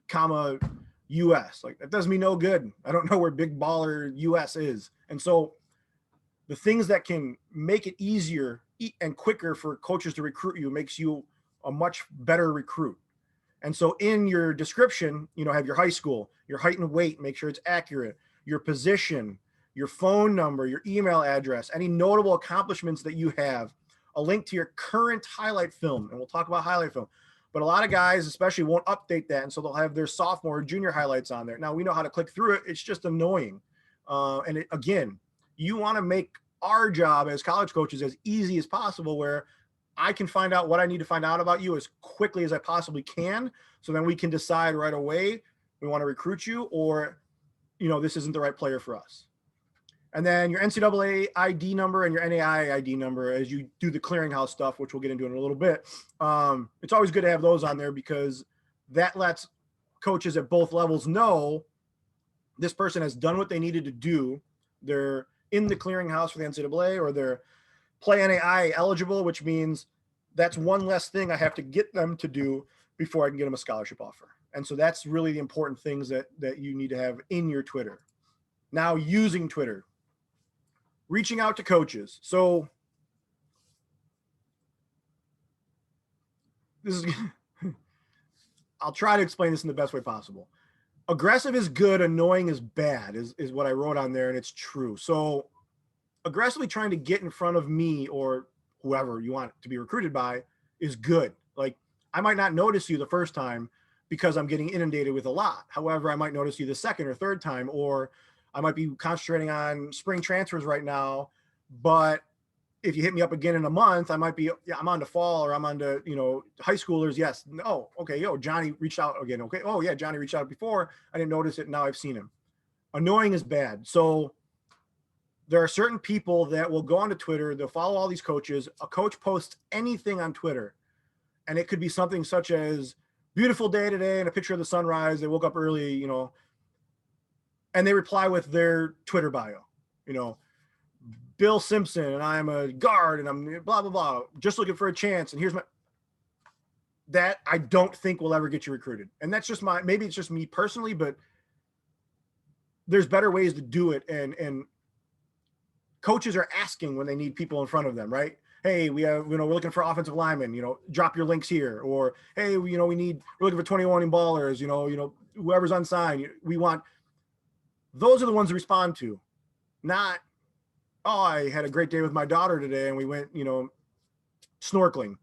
US. Like, that does me no good. I don't know where big baller US is. And so the things that can make it easier and quicker for coaches to recruit you makes you a much better recruit. And so in your description, have your high school, your height and weight, make sure it's accurate, your position, your phone number, your email address, any notable accomplishments that you have, a link to your current highlight film. And we'll talk about highlight film. But a lot of guys especially won't update that. And so they'll have their sophomore or junior highlights on there. Now, we know how to click through it. It's just annoying. Again, you want to make our job as college coaches as easy as possible, where I can find out what I need to find out about you as quickly as I possibly can. So then we can decide right away, we want to recruit you, or, this isn't the right player for us. And then your NCAA ID number and your NAIA ID number as you do the clearinghouse stuff, which we'll get into in a little bit. It's always good to have those on there, because that lets coaches at both levels know this person has done what they needed to do. They're in the clearinghouse for the NCAA, or they're play NAIA eligible, which means that's one less thing I have to get them to do before I can get them a scholarship offer. And so that's really the important things that you need to have in your Twitter. Now, using Twitter. Reaching out to coaches. So this is, I'll try to explain this in the best way possible. Aggressive is good, annoying is bad, is what I wrote on there, and it's true. So aggressively trying to get in front of me or whoever you want to be recruited by is good. Like, I might not notice you the first time because I'm getting inundated with a lot. However, I might notice you the second or third time, or I might be concentrating on spring transfers right now, but if you hit me up again in a month, I might be, I'm on to fall, or I'm on to, high schoolers. Yes. No. Okay. Johnny reached out again. Okay. Oh yeah. Johnny reached out before. I didn't notice it. Now I've seen him. Annoying is bad. So there are certain people that will go onto Twitter. They'll follow all these coaches. A coach posts anything on Twitter, and it could be something such as beautiful day today and a picture of the sunrise. They woke up early, and they reply with their Twitter bio, Bill Simpson, and I'm a guard, and I'm blah, blah, blah, just looking for a chance. And here's that I don't think will ever get you recruited. And that's just maybe it's just me personally, but there's better ways to do it. And coaches are asking when they need people in front of them, right? Hey, we're looking for offensive linemen, drop your links here. Or, hey, we're looking for 21 ballers, whoever's unsigned. Those are the ones to respond to, not, oh, I had a great day with my daughter today and we went, snorkeling.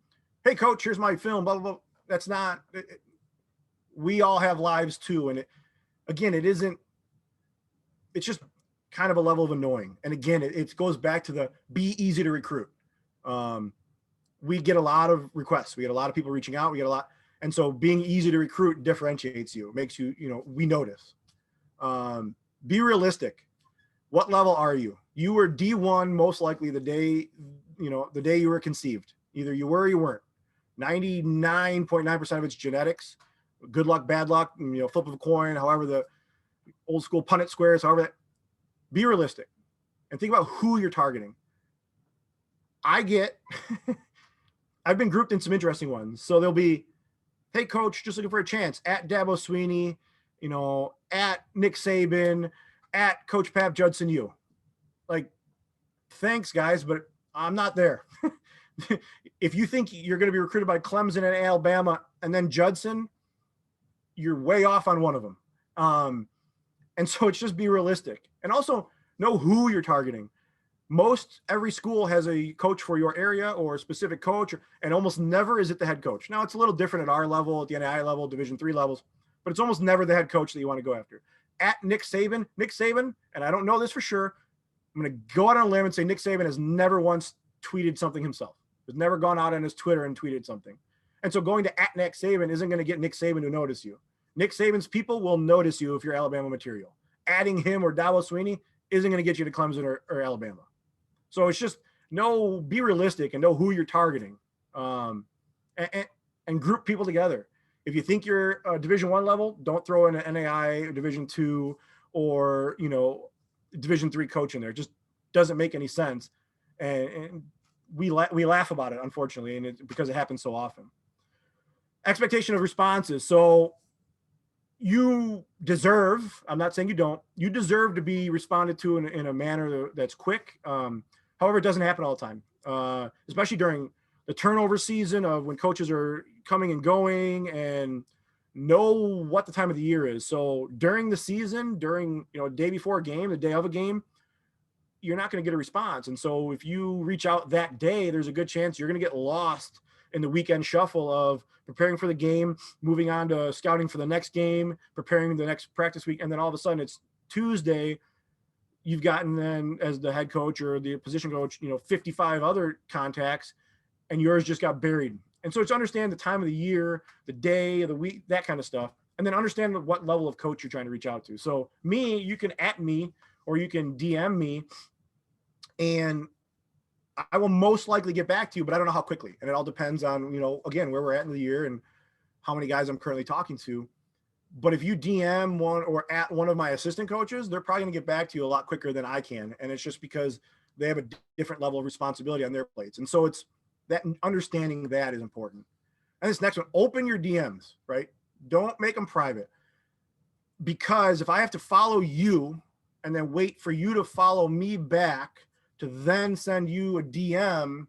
Hey, coach, here's my film, blah, blah, blah. That's not, we all have lives too. And it's just kind of a level of annoying. And again, it goes back to the be easy to recruit. We get a lot of requests. We get a lot of people reaching out. And so being easy to recruit differentiates you. It makes you, we notice. Be realistic. What level are you? You were D1 most likely the day you were conceived. Either you were or you weren't. 99.9% of it's genetics. Good luck, bad luck, flip of a coin, however the old school Punnett squares, be realistic and think about who you're targeting. I've been grouped in some interesting ones. So there'll be, hey coach, just looking for a chance at Dabo Sweeney, at Nick Saban, at Coach Pap Judson U. Like, thanks guys, but I'm not there. If you think you're going to be recruited by Clemson and Alabama and then Judson, you're way off on one of them. And so it's just be realistic and also know who you're targeting. Every school has a coach for your area or a specific coach, and almost never is it the head coach. Now it's a little different at our level, at the NAI level, Division III levels, but it's almost never the head coach that you want to go after. At Nick Saban, and I don't know this for sure, I'm going to go out on a limb and say Nick Saban has never once tweeted something himself. Has never gone out on his Twitter and tweeted something. And so going to at Nick Saban isn't going to get Nick Saban to notice you. Nick Saban's people will notice you if you're Alabama material. Adding him or Dabo Sweeney isn't going to get you to Clemson or Alabama. So it's just be realistic and know who you're targeting, and group people together. If you think you're a Division I level, don't throw in an NAI, Division II, or Division III coach in there. It just doesn't make any sense, and we laugh about it, unfortunately, and because it happens so often. Expectation of responses. So you deserve, I'm not saying you don't, you deserve to be responded to in a manner that's quick. However, it doesn't happen all the time, especially during the turnover season of when coaches are coming and going and know what the time of the year is. So during the season, during, day before a game, the day of a game, you're not going to get a response. And so if you reach out that day, there's a good chance you're going to get lost in the weekend shuffle of preparing for the game, moving on to scouting for the next game, preparing the next practice week. And then all of a sudden it's Tuesday. You've gotten then as the head coach or the position coach, 55 other contacts, and yours just got buried. And so it's understand the time of the year, the day of the week, that kind of stuff. And then understand what level of coach you're trying to reach out to. So you can at me or you can DM me, and I will most likely get back to you, but I don't know how quickly. And it all depends on, again, where we're at in the year and how many guys I'm currently talking to. But if you DM one or at one of my assistant coaches, they're probably going to get back to you a lot quicker than I can. And it's just because they have a different level of responsibility on their plates. And so it's that understanding that is important. And this next one, open your DMs, right? Don't make them private. Because if I have to follow you and then wait for you to follow me back to then send you a DM,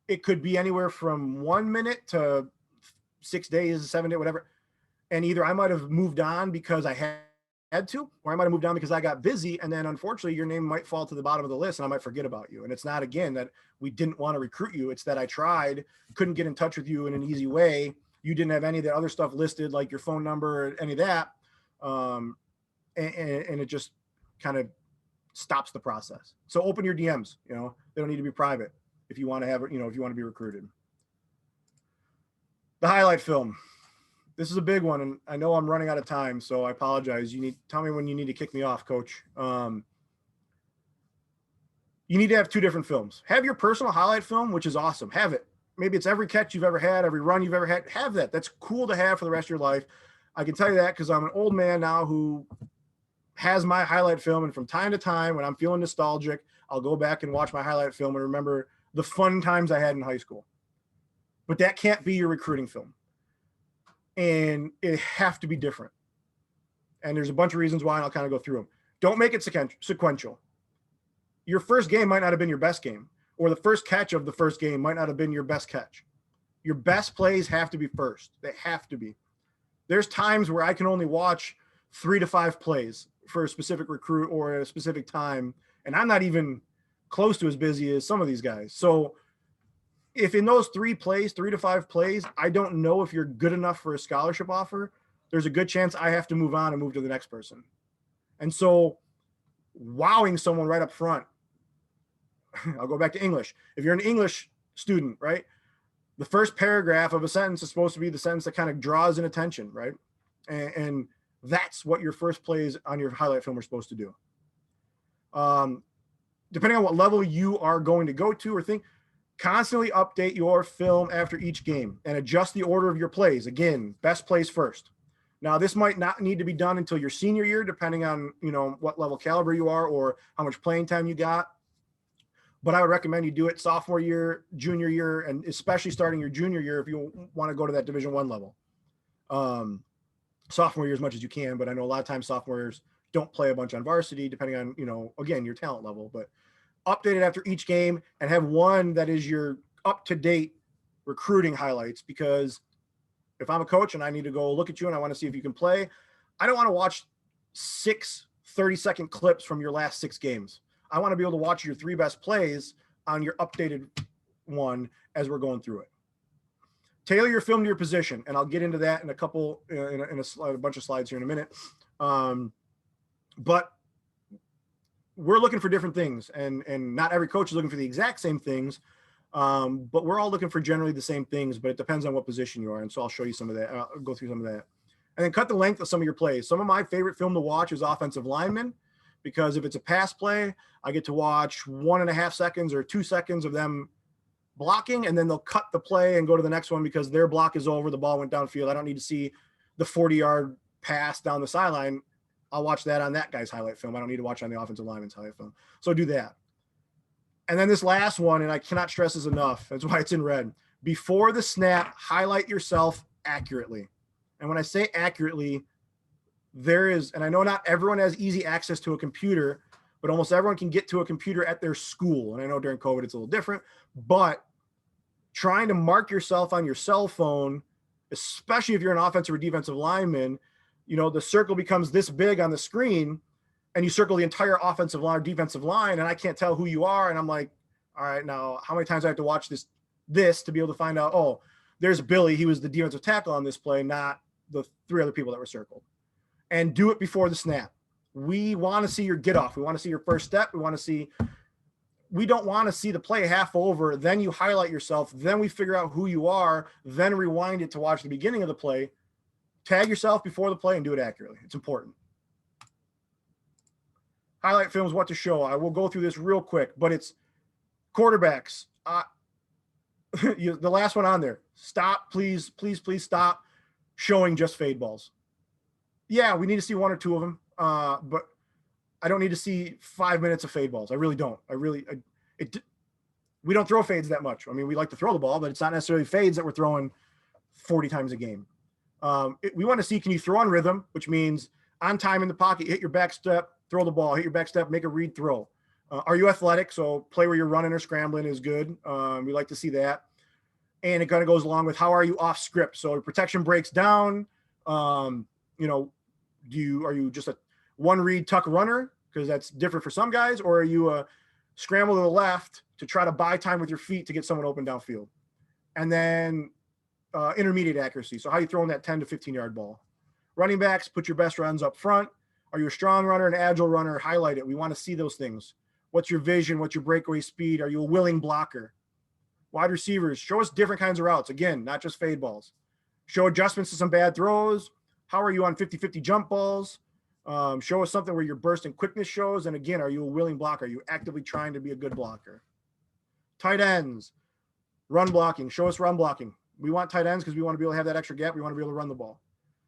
it could be anywhere from 1 minute to 6 days, 7 days, whatever. And either I might have moved on because I had to, or I might have moved on because I got busy. And then unfortunately your name might fall to the bottom of the list and I might forget about you. And it's not, again, that we didn't want to recruit you. It's that I tried, couldn't get in touch with you in an easy way. You didn't have any of the other stuff listed, like your phone number or any of that. And it just kind of stops the process. So open your DMs, they don't need to be private if you want to have, if you want to be recruited. The highlight film. This is a big one, and I know I'm running out of time, so I apologize. Tell me when you need to kick me off, coach. You need to have two different films. Have your personal highlight film, which is awesome. Have it. Maybe it's every catch you've ever had, every run you've ever had. Have that. That's cool to have for the rest of your life. I can tell you that because I'm an old man now who has my highlight film, and from time to time when I'm feeling nostalgic, I'll go back and watch my highlight film and remember the fun times I had in high school. But that can't be your recruiting film. And it have to be different. And there's a bunch of reasons why, and I'll kind of go through them. Don't make it sequential. your first game might not have been your best game, or the first catch of the first game might not have been your best catch. Your best plays have to be first. They have to be. There's times where I can only watch 3 to 5 plays for a specific recruit or at a specific time, and I'm not even close to as busy as some of these guys. So if in those 3 to 5 plays, I don't know if you're good enough for a scholarship offer, there's a good chance I have to move on and move to the next person. And so wowing someone right up front, I'll go back to English. If you're an English student, right, the first paragraph of a sentence is supposed to be the sentence that kind of draws in attention, right? And that's what your first plays on your highlight film are supposed to do. Depending on what level you are going to go to or think, constantly update your film after each game and adjust the order of your plays. Again, best plays first. Now, this might not need to be done until your senior year, depending on, what level caliber you are or how much playing time you got. But I would recommend you do it sophomore year, junior year, and especially starting your junior year if you want to go to that Division I level. Sophomore year as much as you can, but I know a lot of times sophomores don't play a bunch on varsity, depending on, again, your talent level. But update it after each game and have one that is your up-to-date recruiting highlights, because if I'm a coach and I need to go look at you and I want to see if you can play, I don't want to watch 6 30-second clips from your last 6 games. I want to be able to watch your 3 best plays on your updated one as we're going through it. Tailor your film to your position, and I'll get into that in a couple, in a slide, a bunch of slides here in a minute. But we're looking for different things, and not every coach is looking for the exact same things, but we're all looking for generally the same things, but it depends on what position you are. And so I'll show you some of that. I'll go through some of that. And then cut the length of some of your plays. Some of my favorite film to watch is offensive linemen, because if it's a pass play, I get to watch 1.5 seconds or 2 seconds of them blocking, and then they'll cut the play and go to the next one because their block is over. The ball went downfield. I don't need to see the 40-yard pass down the sideline. I'll watch that on that guy's highlight film. I don't need to watch on the offensive lineman's highlight film. So do that. And then this last one, and I cannot stress this enough, that's why it's in red. Before the snap, highlight yourself accurately. And when I say accurately, there is, and I know not everyone has easy access to a computer, but almost everyone can get to a computer at their school. And I know during COVID it's a little different, but trying to mark yourself on your cell phone, especially if you're an offensive or defensive lineman, the circle becomes this big on the screen, and you circle the entire offensive line or defensive line, and I can't tell who you are. And I'm like, all right, now how many times do I have to watch this to be able to find out, oh, there's Billy. He was the defensive tackle on this play, not the 3 other people that were circled. And do it before the snap. We want to see your get off. We want to see your first step. We don't want to see the play half over. Then you highlight yourself. Then we figure out who you are. Then rewind it to watch the beginning of the play. Tag yourself before the play and do it accurately. It's important. Highlight films, what to show. I will go through this real quick, but it's quarterbacks. The last one on there. Stop, please, please, please stop showing just fade balls. Yeah, we need to see 1 or 2 of them, but I don't need to see 5 minutes of fade balls. I really don't. We don't throw fades that much. I mean, we like to throw the ball, but it's not necessarily fades that we're throwing 40 times a game. We want to see, can you throw on rhythm, which means on time in the pocket, hit your back step, throw the ball, hit your back step, make a read throw. Are you athletic? So play where you're running or scrambling is good. We like to see that. And it kind of goes along with how are you off script? So your protection breaks down. Are you just a one read tuck runner? Because that's different for some guys. Or are you a scramble to the left to try to buy time with your feet to get someone open downfield? And then intermediate accuracy. So how you throwing that 10 to 15-yard ball? Running backs, put your best runs up front. Are you a strong runner, an agile runner? Highlight it. We want to see those things. What's your vision? What's your breakaway speed? Are you a willing blocker? Wide receivers, show us different kinds of routes. Again, not just fade balls. Show adjustments to some bad throws. How are you on 50-50 jump balls? Show us something where your burst and quickness shows. And again, are you a willing blocker? Are you actively trying to be a good blocker? Tight ends, run blocking. Show us run blocking. We want tight ends because we want to be able to have that extra gap. We want to be able to run the ball.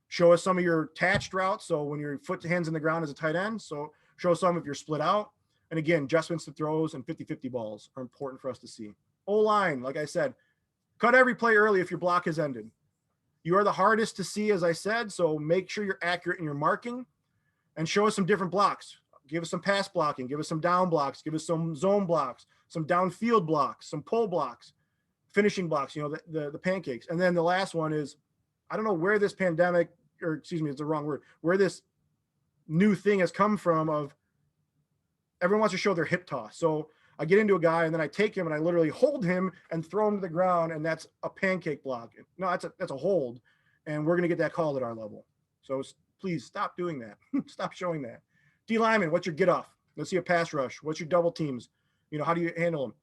Show us some of your attached routes. So when your foot to hands in the ground as a tight end. So show some if you're split out. And again, adjustments to throws and 50-50 balls are important for us to see. O-line, like I said, cut every play early if your block has ended. You are the hardest to see, as I said, so make sure you're accurate in your marking and show us some different blocks. give us some pass blocking, give us some down blocks, give us some zone blocks, some downfield blocks, some pull blocks, finishing blocks, the pancakes. And then the last one is, I don't know where this pandemic, or excuse me, it's the wrong word, where this new thing has come from of everyone wants to show their hip toss. So I get into a guy and then I take him and I literally hold him and throw him to the ground, and that's a pancake block. No, that's a hold, and we're going to get that called at our level. So please stop doing that. Stop showing that. D lineman, what's your get off? Let's see a pass rush. What's your double teams? How do you handle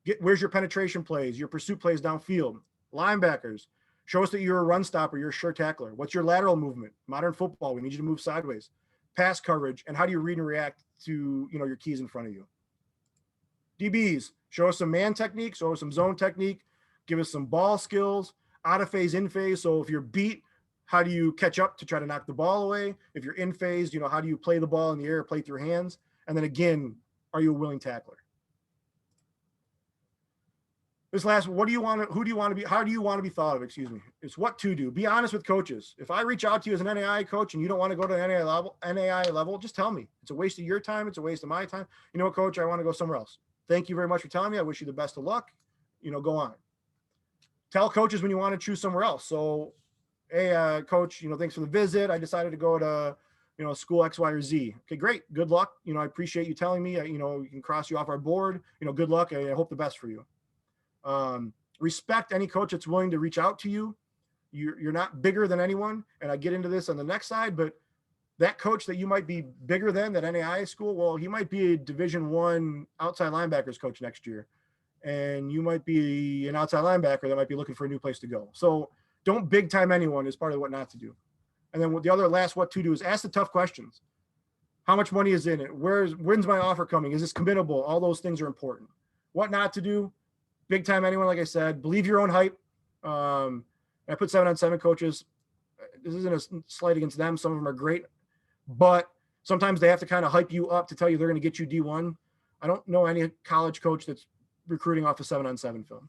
them? Where's your penetration plays, your pursuit plays downfield? Linebackers, show us that you're a run stopper, you're a sure tackler. What's your lateral movement? Modern football, we need you to move sideways. Pass coverage, and how do you read and react to your keys in front of you? DBs, show us some man technique, show us some zone technique, give us some ball skills, out of phase, in phase. So if you're beat, how do you catch up to try to knock the ball away? If you're in phase, how do you play the ball in the air, play through hands? And then again, are you a willing tackler? This last, who do you want to be? How do you want to be thought of? Excuse me. It's what to do. Be honest with coaches. If I reach out to you as an NAI coach and you don't want to go to the NAI level, just tell me. It's a waste of your time. It's a waste of my time. You know what, coach? I want to go somewhere else. Thank you very much for telling me. I wish you the best of luck. Go on. Tell coaches when you want to choose somewhere else. So, hey, coach, thanks for the visit. I decided to go to, school X, Y, or Z. Okay, great. Good luck. I appreciate you telling me. We can cross you off our board. Good luck. I hope the best for you. Respect any coach that's willing to reach out to you. You're not bigger than anyone. And I get into this on the next side, but that coach that you might be bigger than that NAIA school, well, he might be a Division I outside linebackers coach next year. And you might be an outside linebacker that might be looking for a new place to go. So don't big time anyone is part of what not to do. And then the other last what to do is ask the tough questions. How much money is in it? When's my offer coming? Is this committable? All those things are important. What not to do? Big time anyone, like I said, believe your own hype. I put 7-on-7 coaches. This isn't a slight against them. Some of them are great, but sometimes they have to kind of hype you up to tell you they're going to get you D1. I don't know any college coach that's recruiting off a 7-on-7 film.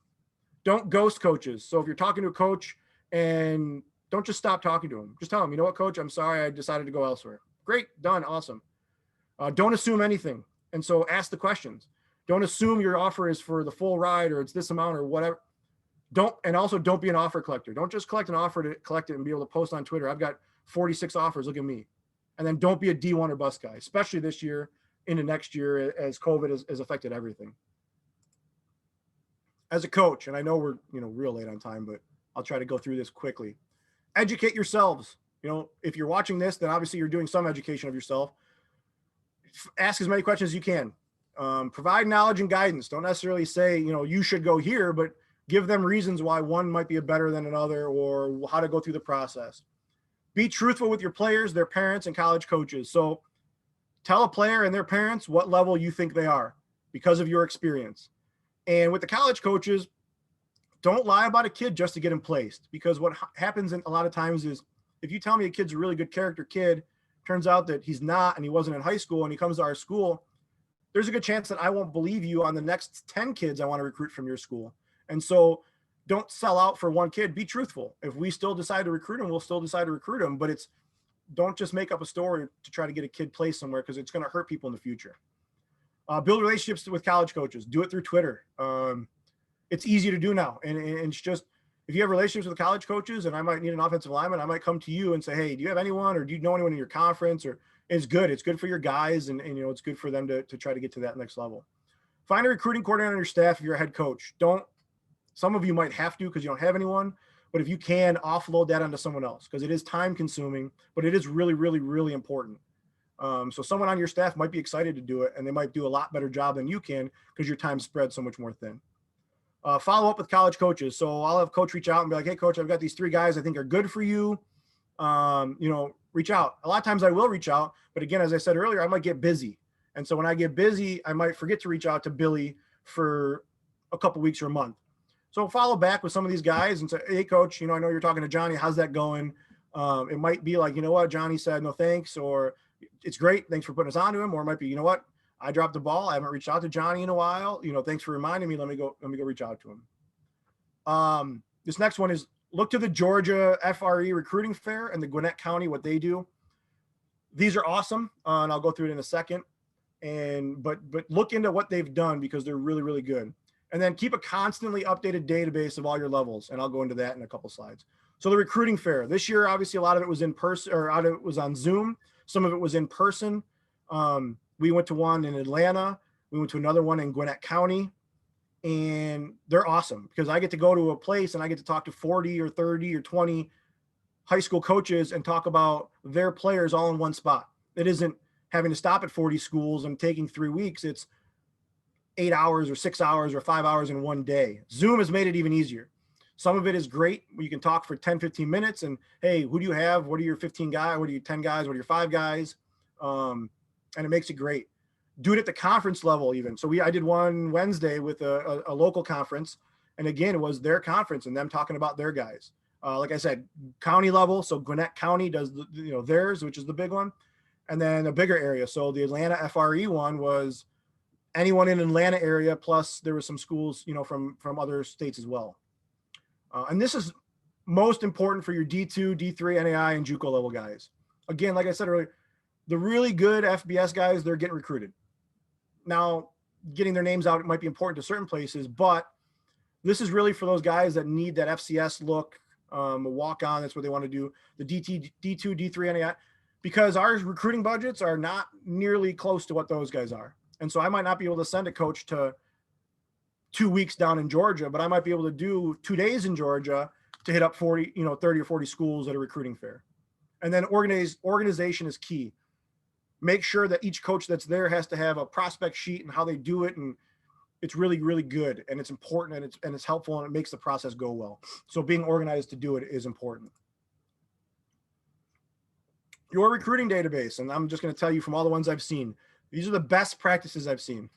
Don't ghost coaches. So if you're talking to a coach, and don't just stop talking to him. Just tell him, you know what, coach, I'm sorry, I decided to go elsewhere. Great, done, awesome. Don't assume anything. And so ask the questions. Don't assume your offer is for the full ride or it's this amount or whatever. Don't be an offer collector. Don't just collect an offer to collect it and be able to post on Twitter. I've got 46 offers. Look at me. And then don't be a D1 or bust guy, especially this year into next year as COVID has affected everything. As a coach, and I know we're real late on time, but I'll try to go through this quickly. Educate yourselves. If you're watching this, then obviously you're doing some education of yourself. Ask as many questions as you can. Provide knowledge and guidance. Don't necessarily say, you should go here, but give them reasons why one might be better than another or how to go through the process. Be truthful with your players, their parents, and college coaches. So tell a player and their parents what level you think they are because of your experience. And with the college coaches, don't lie about a kid just to get him placed, because what happens a lot of times is if you tell me a kid's a really good character kid, turns out that he's not and he wasn't in high school and he comes to our school, there's a good chance that I won't believe you on the next 10 kids I want to recruit from your school. And so don't sell out for one kid. Be truthful. If we still decide to recruit him, we'll still decide to recruit him, but don't just make up a story to try to get a kid placed somewhere because it's going to hurt people in the future. Build relationships with college coaches. Do it through Twitter. It's easy to do now. And it's just, if you have relationships with college coaches and I might need an offensive lineman, I might come to you and say, hey, do you have anyone, or do you know anyone in your conference? Or it's good. It's good for your guys. And it's good for them to try to get to that next level. Find a recruiting coordinator on your staff if you're a head coach. Some of you might have to because you don't have anyone, but if you can, offload that onto someone else because it is time consuming, but it is really, really, really important. So someone on your staff might be excited to do it, and they might do a lot better job than you can because your time's spread so much more thin. Follow up with college coaches. So I'll have coach reach out and be like, hey, coach, I've got these 3 guys I think are good for you. Reach out. A lot of times I will reach out, but again, as I said earlier, I might get busy. And so when I get busy, I might forget to reach out to Billy for a couple weeks or a month. So follow back with some of these guys and say, hey, coach, I know you're talking to Johnny. How's that going? It might be like, you know what, Johnny said no thanks, or it's great. Thanks for putting us on to him. Or it might be, you know what, I dropped the ball. I haven't reached out to Johnny in a while. Thanks for reminding me. Let me go reach out to him. This next one is look to the Georgia FRE recruiting fair and the Gwinnett County, what they do. These are awesome. And I'll go through it in a second. but look into what they've done because they're really, really good. And then keep a constantly updated database of all your levels. And I'll go into that in a couple slides. So the recruiting fair this year, obviously a lot of it was in person, or out of it was on Zoom. Some of it was in person. We went to one in Atlanta. We went to another one in Gwinnett County, and they're awesome because I get to go to a place and I get to talk to 40 or 30 or 20 high school coaches and talk about their players all in one spot. It isn't having to stop at 40 schools and taking 3 weeks. It's 8 hours or 6 hours or 5 hours in one day. Zoom has made it even easier. Some of it is great. You can talk for 10, 15 minutes and, hey, who do you have? What are your 15 guys? What are your 10 guys? What are your 5 guys? And it makes it great. Do it at the conference level even. So I did one Wednesday with a local conference. And again, it was their conference and them talking about their guys. Like I said, county level. So Gwinnett County does theirs, which is the big one. And then a bigger area. So the Atlanta FRE one was anyone in Atlanta area, plus there were some schools, from other states as well. And this is most important for your D2, D3, NAI, and JUCO level guys. Again, like I said earlier, the really good FBS guys, they're getting recruited. Now, getting their names out, it might be important to certain places, but this is really for those guys that need that FCS look, walk on. That's what they want to do. The D2, D3, NAI, because our recruiting budgets are not nearly close to what those guys are. And so I might not be able to send a coach to 2 weeks down in Georgia, but I might be able to do 2 days in Georgia to hit up 30 or 40 schools at a recruiting fair. And then organization is key. Make sure that each coach that's there has to have a prospect sheet and how they do it. And it's really, really good. And it's important and it's helpful and it makes the process go well. So being organized to do it is important. Your recruiting database. And I'm just going to tell you from all the ones I've seen, these are the best practices I've seen.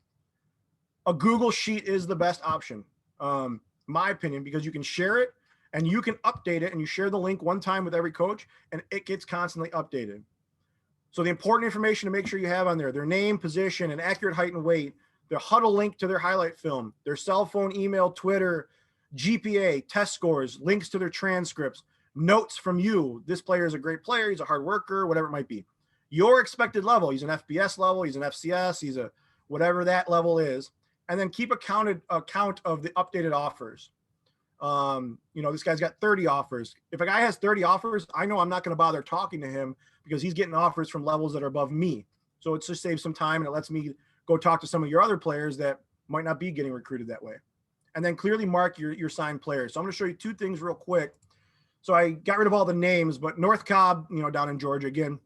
A Google Sheet is the best option, my opinion, because you can share it and you can update it and you share the link one time with every coach and it gets constantly updated. So the important information to make sure you have on there, their name, position, and accurate height and weight, their huddle link to their highlight film, their cell phone, email, Twitter, GPA, test scores, links to their transcripts, notes from you. This player is a great player. He's a hard worker, whatever it might be. Your expected level. He's an FBS level. He's an FCS. He's a whatever that level is. And then keep a count of the updated offers. This guy's got 30 offers. If a guy has 30 offers, I know I'm not going to bother talking to him because he's getting offers from levels that are above me. So it just saves some time and it lets me go talk to some of your other players that might not be getting recruited that way. And then clearly mark your signed players. So I'm going to show you 2 things real quick. So I got rid of all the names, but North Cobb, down in Georgia again,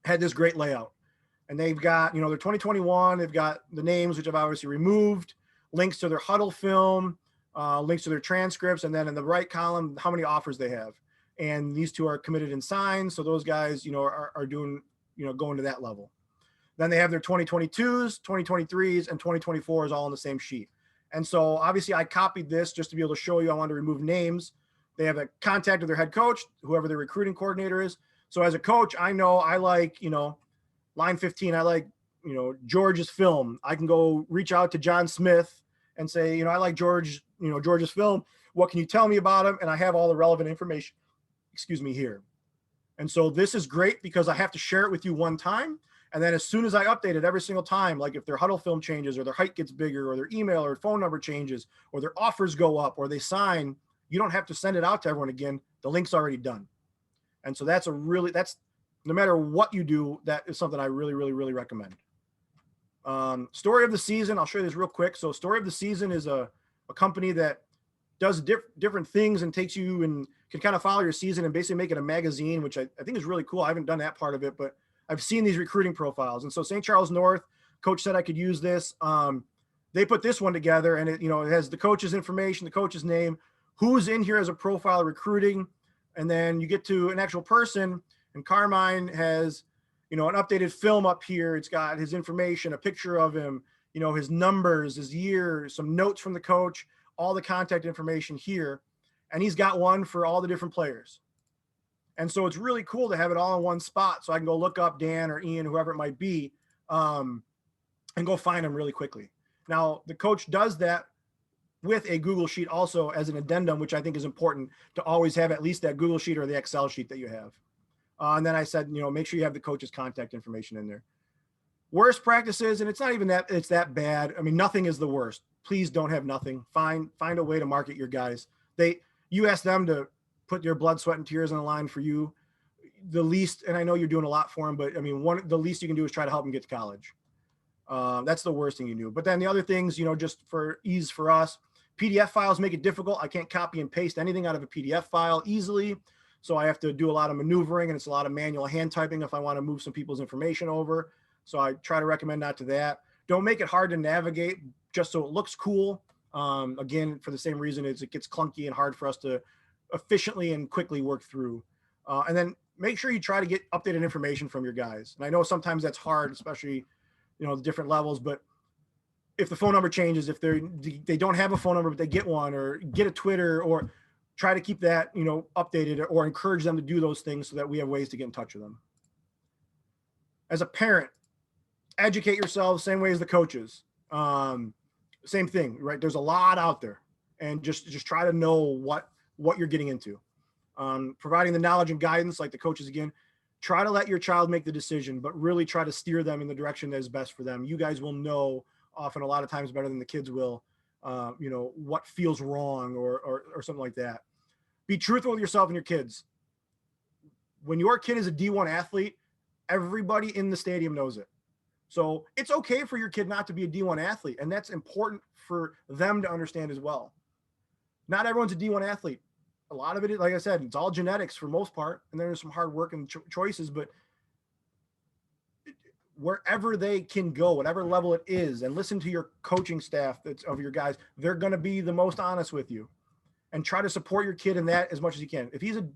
had this great layout. And they've got, their 2021, they've got the names, which I've obviously removed, links to their huddle film, links to their transcripts, and then in the right column, how many offers they have. And these 2 are committed and signed. So those guys, are doing, going to that level. Then they have their 2022s, 2023s, and 2024s all on the same sheet. And so obviously I copied this just to be able to show you. I wanted to remove names. They have a contact of their head coach, whoever their recruiting coordinator is. So as a coach, I know I like, line 15, I like, George's film. I can go reach out to John Smith and say, I like George's film. What can you tell me about him? And I have all the relevant information, here. And so this is great because I have to share it with you one time. And then as soon as I update it every single time, like if their huddle film changes or their height gets bigger or their email or phone number changes or their offers go up or they sign, you don't have to send it out to everyone again. The link's already done. And so that's no matter what you do, that is something I really, really, really recommend. Story of the season. I'll show you this real quick. So Story of the Season is a company that does different things and takes you and can kind of follow your season and basically make it a magazine, which I think is really cool. I haven't done that part of it, but I've seen these recruiting profiles. And so St. Charles North, coach said I could use this. They put this one together and it has the coach's information, the coach's name, who's in here as a profile recruiting. And then you get to an actual person, and Carmine has, an updated film up here. It's got his information, a picture of him, his numbers, his year, some notes from the coach, all the contact information here. And he's got one for all the different players. And so it's really cool to have it all in one spot. So I can go look up Dan or Ian, whoever it might be, and go find them really quickly. Now, the coach does that with a Google Sheet also as an addendum, which I think is important to always have at least that Google Sheet or the Excel sheet that you have. And then I said, make sure you have the coach's contact information in there. Worst practices, and it's not even that it's that bad. I mean, nothing is the worst. Please don't have nothing. Find a way to market your guys. You ask them to put their blood, sweat, and tears on the line for you. The least, and I know you're doing a lot for them, but I mean, the least you can do is try to help them get to college. That's the worst thing you do. But then the other things, just for ease for us, PDF files make it difficult. I can't copy and paste anything out of a PDF file easily. So I have to do a lot of maneuvering, and it's a lot of manual hand typing if I want to move some people's information over. So I try to recommend not to that. Don't make it hard to navigate just so it looks cool. Again, for the same reason is it gets clunky and hard for us to efficiently and quickly work through. And then make sure you try to get updated information from your guys. And I know sometimes that's hard, especially, the different levels, but if the phone number changes, if they don't have a phone number, but they get one, or get a Twitter, or try to keep that, updated, or encourage them to do those things so that we have ways to get in touch with them. As a parent, educate yourselves same way as the coaches. Same thing, right? There's a lot out there, and just try to know what you're getting into. Providing the knowledge and guidance, like the coaches again, try to let your child make the decision, but really try to steer them in the direction that is best for them. You guys will know often a lot of times better than the kids will, what feels wrong or something like that. Be truthful with yourself and your kids. When your kid is a D1 athlete, everybody in the stadium knows it. So it's okay for your kid not to be a D1 athlete. And that's important for them to understand as well. Not everyone's a D1 athlete. A lot of it, like I said, it's all genetics for most part. And there's some hard work and choices, but wherever they can go, whatever level it is, and listen to your coaching staff of your guys, they're going to be the most honest with you, and try to support your kid in that as much as you can. If he's a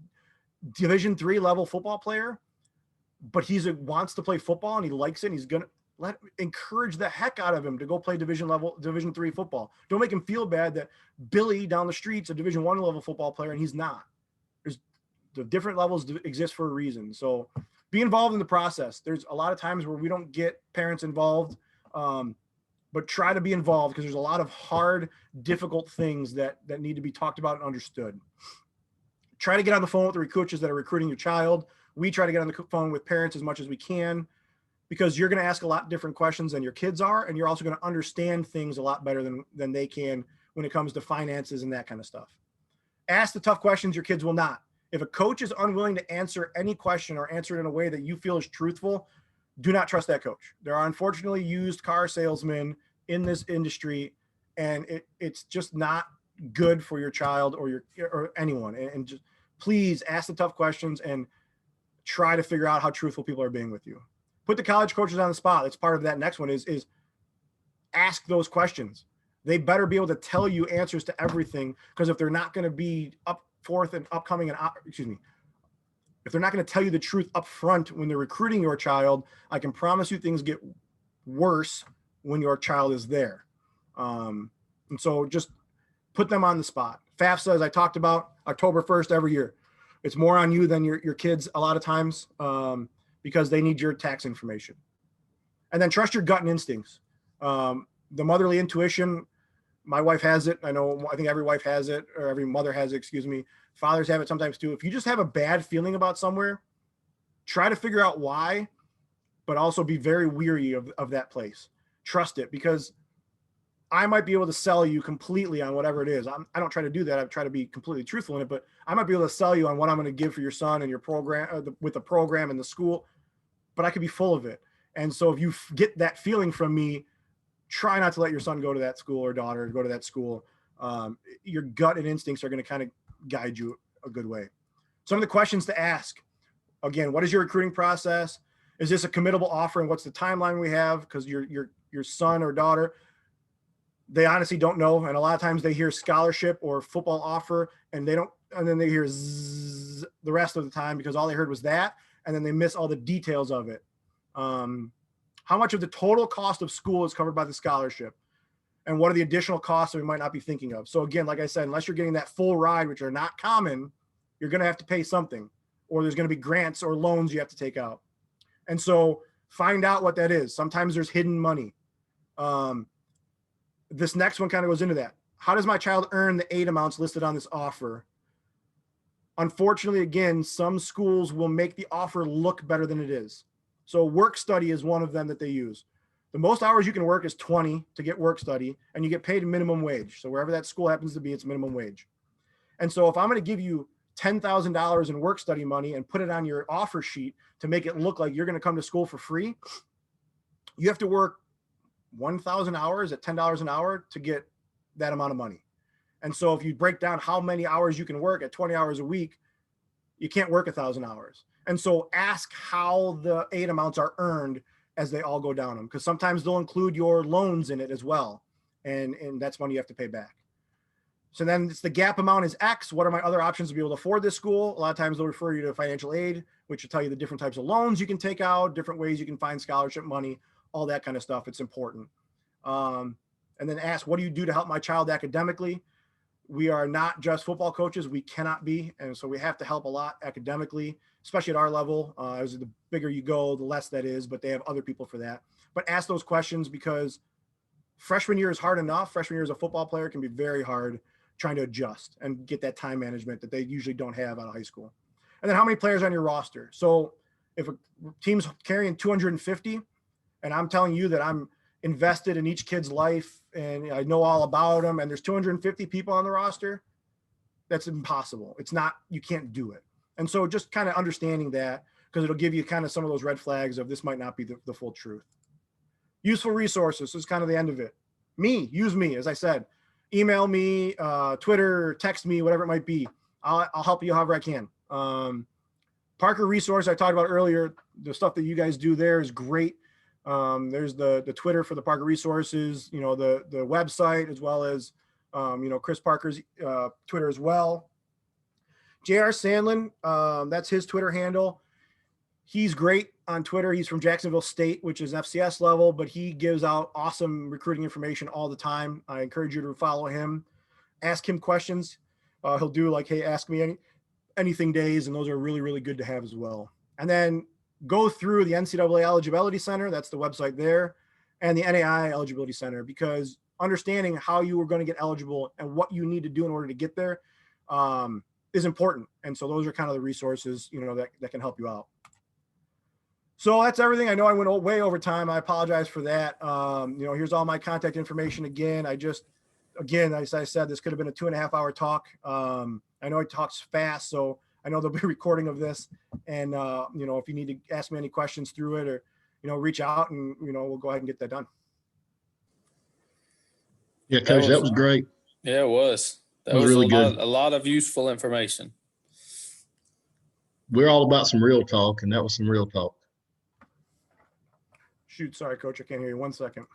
Division III level football player, but wants to play football and he likes it, and he's going to encourage the heck out of him to go play Division III football. Don't make him feel bad that Billy down the street's a Division I level football player and he's not. There's the different levels exist for a reason. So be involved in the process. There's a lot of times where we don't get parents involved, but try to be involved, because there's a lot of hard, difficult things that need to be talked about and understood. Try to get on the phone with the coaches that are recruiting your child. We try to get on the phone with parents as much as we can, because you're going to ask a lot different questions than your kids are, and you're also going to understand things a lot better than they can when it comes to finances and that kind of stuff. Ask the tough questions your kids will not. If a coach is unwilling to answer any question or answer it in a way that you feel is truthful, do not trust that coach. There are unfortunately used car salesmen in this industry, and it's just not good for your child or anyone. And just please ask the tough questions and try to figure out how truthful people are being with you. Put the college coaches on the spot. That's part of that next one is ask those questions. They better be able to tell you answers to everything, because if they're not going to be up forth and upcoming and if they're not going to tell you the truth up front when they're recruiting your child, I can promise you things get worse when your child is there. And so just put them on the spot. FAFSA, as I talked about, October 1st every year. It's more on you than your kids a lot of times, because they need your tax information. And then trust your gut and instincts. The motherly intuition, my wife has it. I think every wife has it, or every mother has it, excuse me. Fathers have it sometimes too. If you just have a bad feeling about somewhere, try to figure out why, but also be very weary of that place. Trust it, because I might be able to sell you completely on whatever it is. I don't try to do that. I try to be completely truthful in it, but I might be able to sell you on what I'm going to give for your son and your program with the program and the school, but I could be full of it. And so if you get that feeling from me, try not to let your son go to that school or daughter go to that school. Your gut and instincts are going to kind of guide you a good way. Some of the questions to ask, again, what is your recruiting process? Is this a committable offer, and what's the timeline we have? Because your son or daughter, they honestly don't know. And a lot of times they hear scholarship or football offer, and then they hear zzz the rest of the time, because all they heard was that, and then they miss all the details of it. How much of the total cost of school is covered by the scholarship? And what are the additional costs that we might not be thinking of? So again, like I said, unless you're getting that full ride, which are not common, you're going to have to pay something, or there's going to be grants or loans you have to take out. And so find out what that is. Sometimes there's hidden money. This next one kind of goes into that. How does my child earn the aid amounts listed on this offer? Unfortunately, again, some schools will make the offer look better than it is. So work study is one of them that they use. The most hours you can work is 20 to get work study, and you get paid minimum wage. So wherever that school happens to be, it's minimum wage. And so if I'm going to give you $10,000 in work study money and put it on your offer sheet to make it look like you're going to come to school for free, you have to work 1,000 hours at $10 an hour to get that amount of money. And so if you break down how many hours you can work at 20 hours a week, you can't work 1,000 hours. And so ask how the aid amounts are earned as they all go down them, because sometimes they'll include your loans in it as well. And that's money you have to pay back. So then it's the gap amount is X. What are my other options to be able to afford this school? A lot of times they'll refer you to financial aid, which will tell you the different types of loans you can take out, different ways you can find scholarship money, all that kind of stuff. It's important. And then ask, what do you do to help my child academically? We are not just football coaches. We cannot be. And so we have to help a lot academically, especially at our level. As the bigger you go, the less that is, but they have other people for that. But ask those questions, because freshman year is hard enough. Freshman year as a football player can be very hard, trying to adjust and get that time management that they usually don't have out of high school. And then how many players on your roster? So if a team's carrying 250 and I'm telling you that I'm invested in each kid's life and I know all about them, and there's 250 people on the roster, that's impossible. It's not, you can't do it. And so just kind of understanding that, because it'll give you kind of some of those red flags of this might not be the full truth. Useful resources is kind of the end of it. Use me, as I said. Email me, Twitter, text me, whatever it might be. I'll help you however I can. Parker Resource, I talked about earlier, the stuff that you guys do there is great. There's the Twitter for the Parker Resources, the website, as well as, Chris Parker's Twitter as well. J.R. Sandlin, that's his Twitter handle. He's great on Twitter. He's from Jacksonville State, which is FCS level, but he gives out awesome recruiting information all the time. I encourage you to follow him. Ask him questions. He'll do like, hey, ask me anything days, and those are really, really good to have as well. And then go through the NCAA Eligibility Center. That's the website there, and the NAI Eligibility Center, because understanding how you are going to get eligible and what you need to do in order to get there is important. And so those are kind of the resources, that can help you out. So that's everything. I know I went way over time. I apologize for that. Here's all my contact information again. Again, as I said, this could have been a 2.5 hour talk. I know it talks fast, so I know there'll be a recording of this. And, if you need to ask me any questions through it, or, reach out, and, we'll go ahead and get that done. Yeah, Coach, that was great. Yeah, it was. That was really good. A lot of useful information. We're all about some real talk, and that was some real talk. Shoot, sorry, Coach, I can't hear you. 1 second.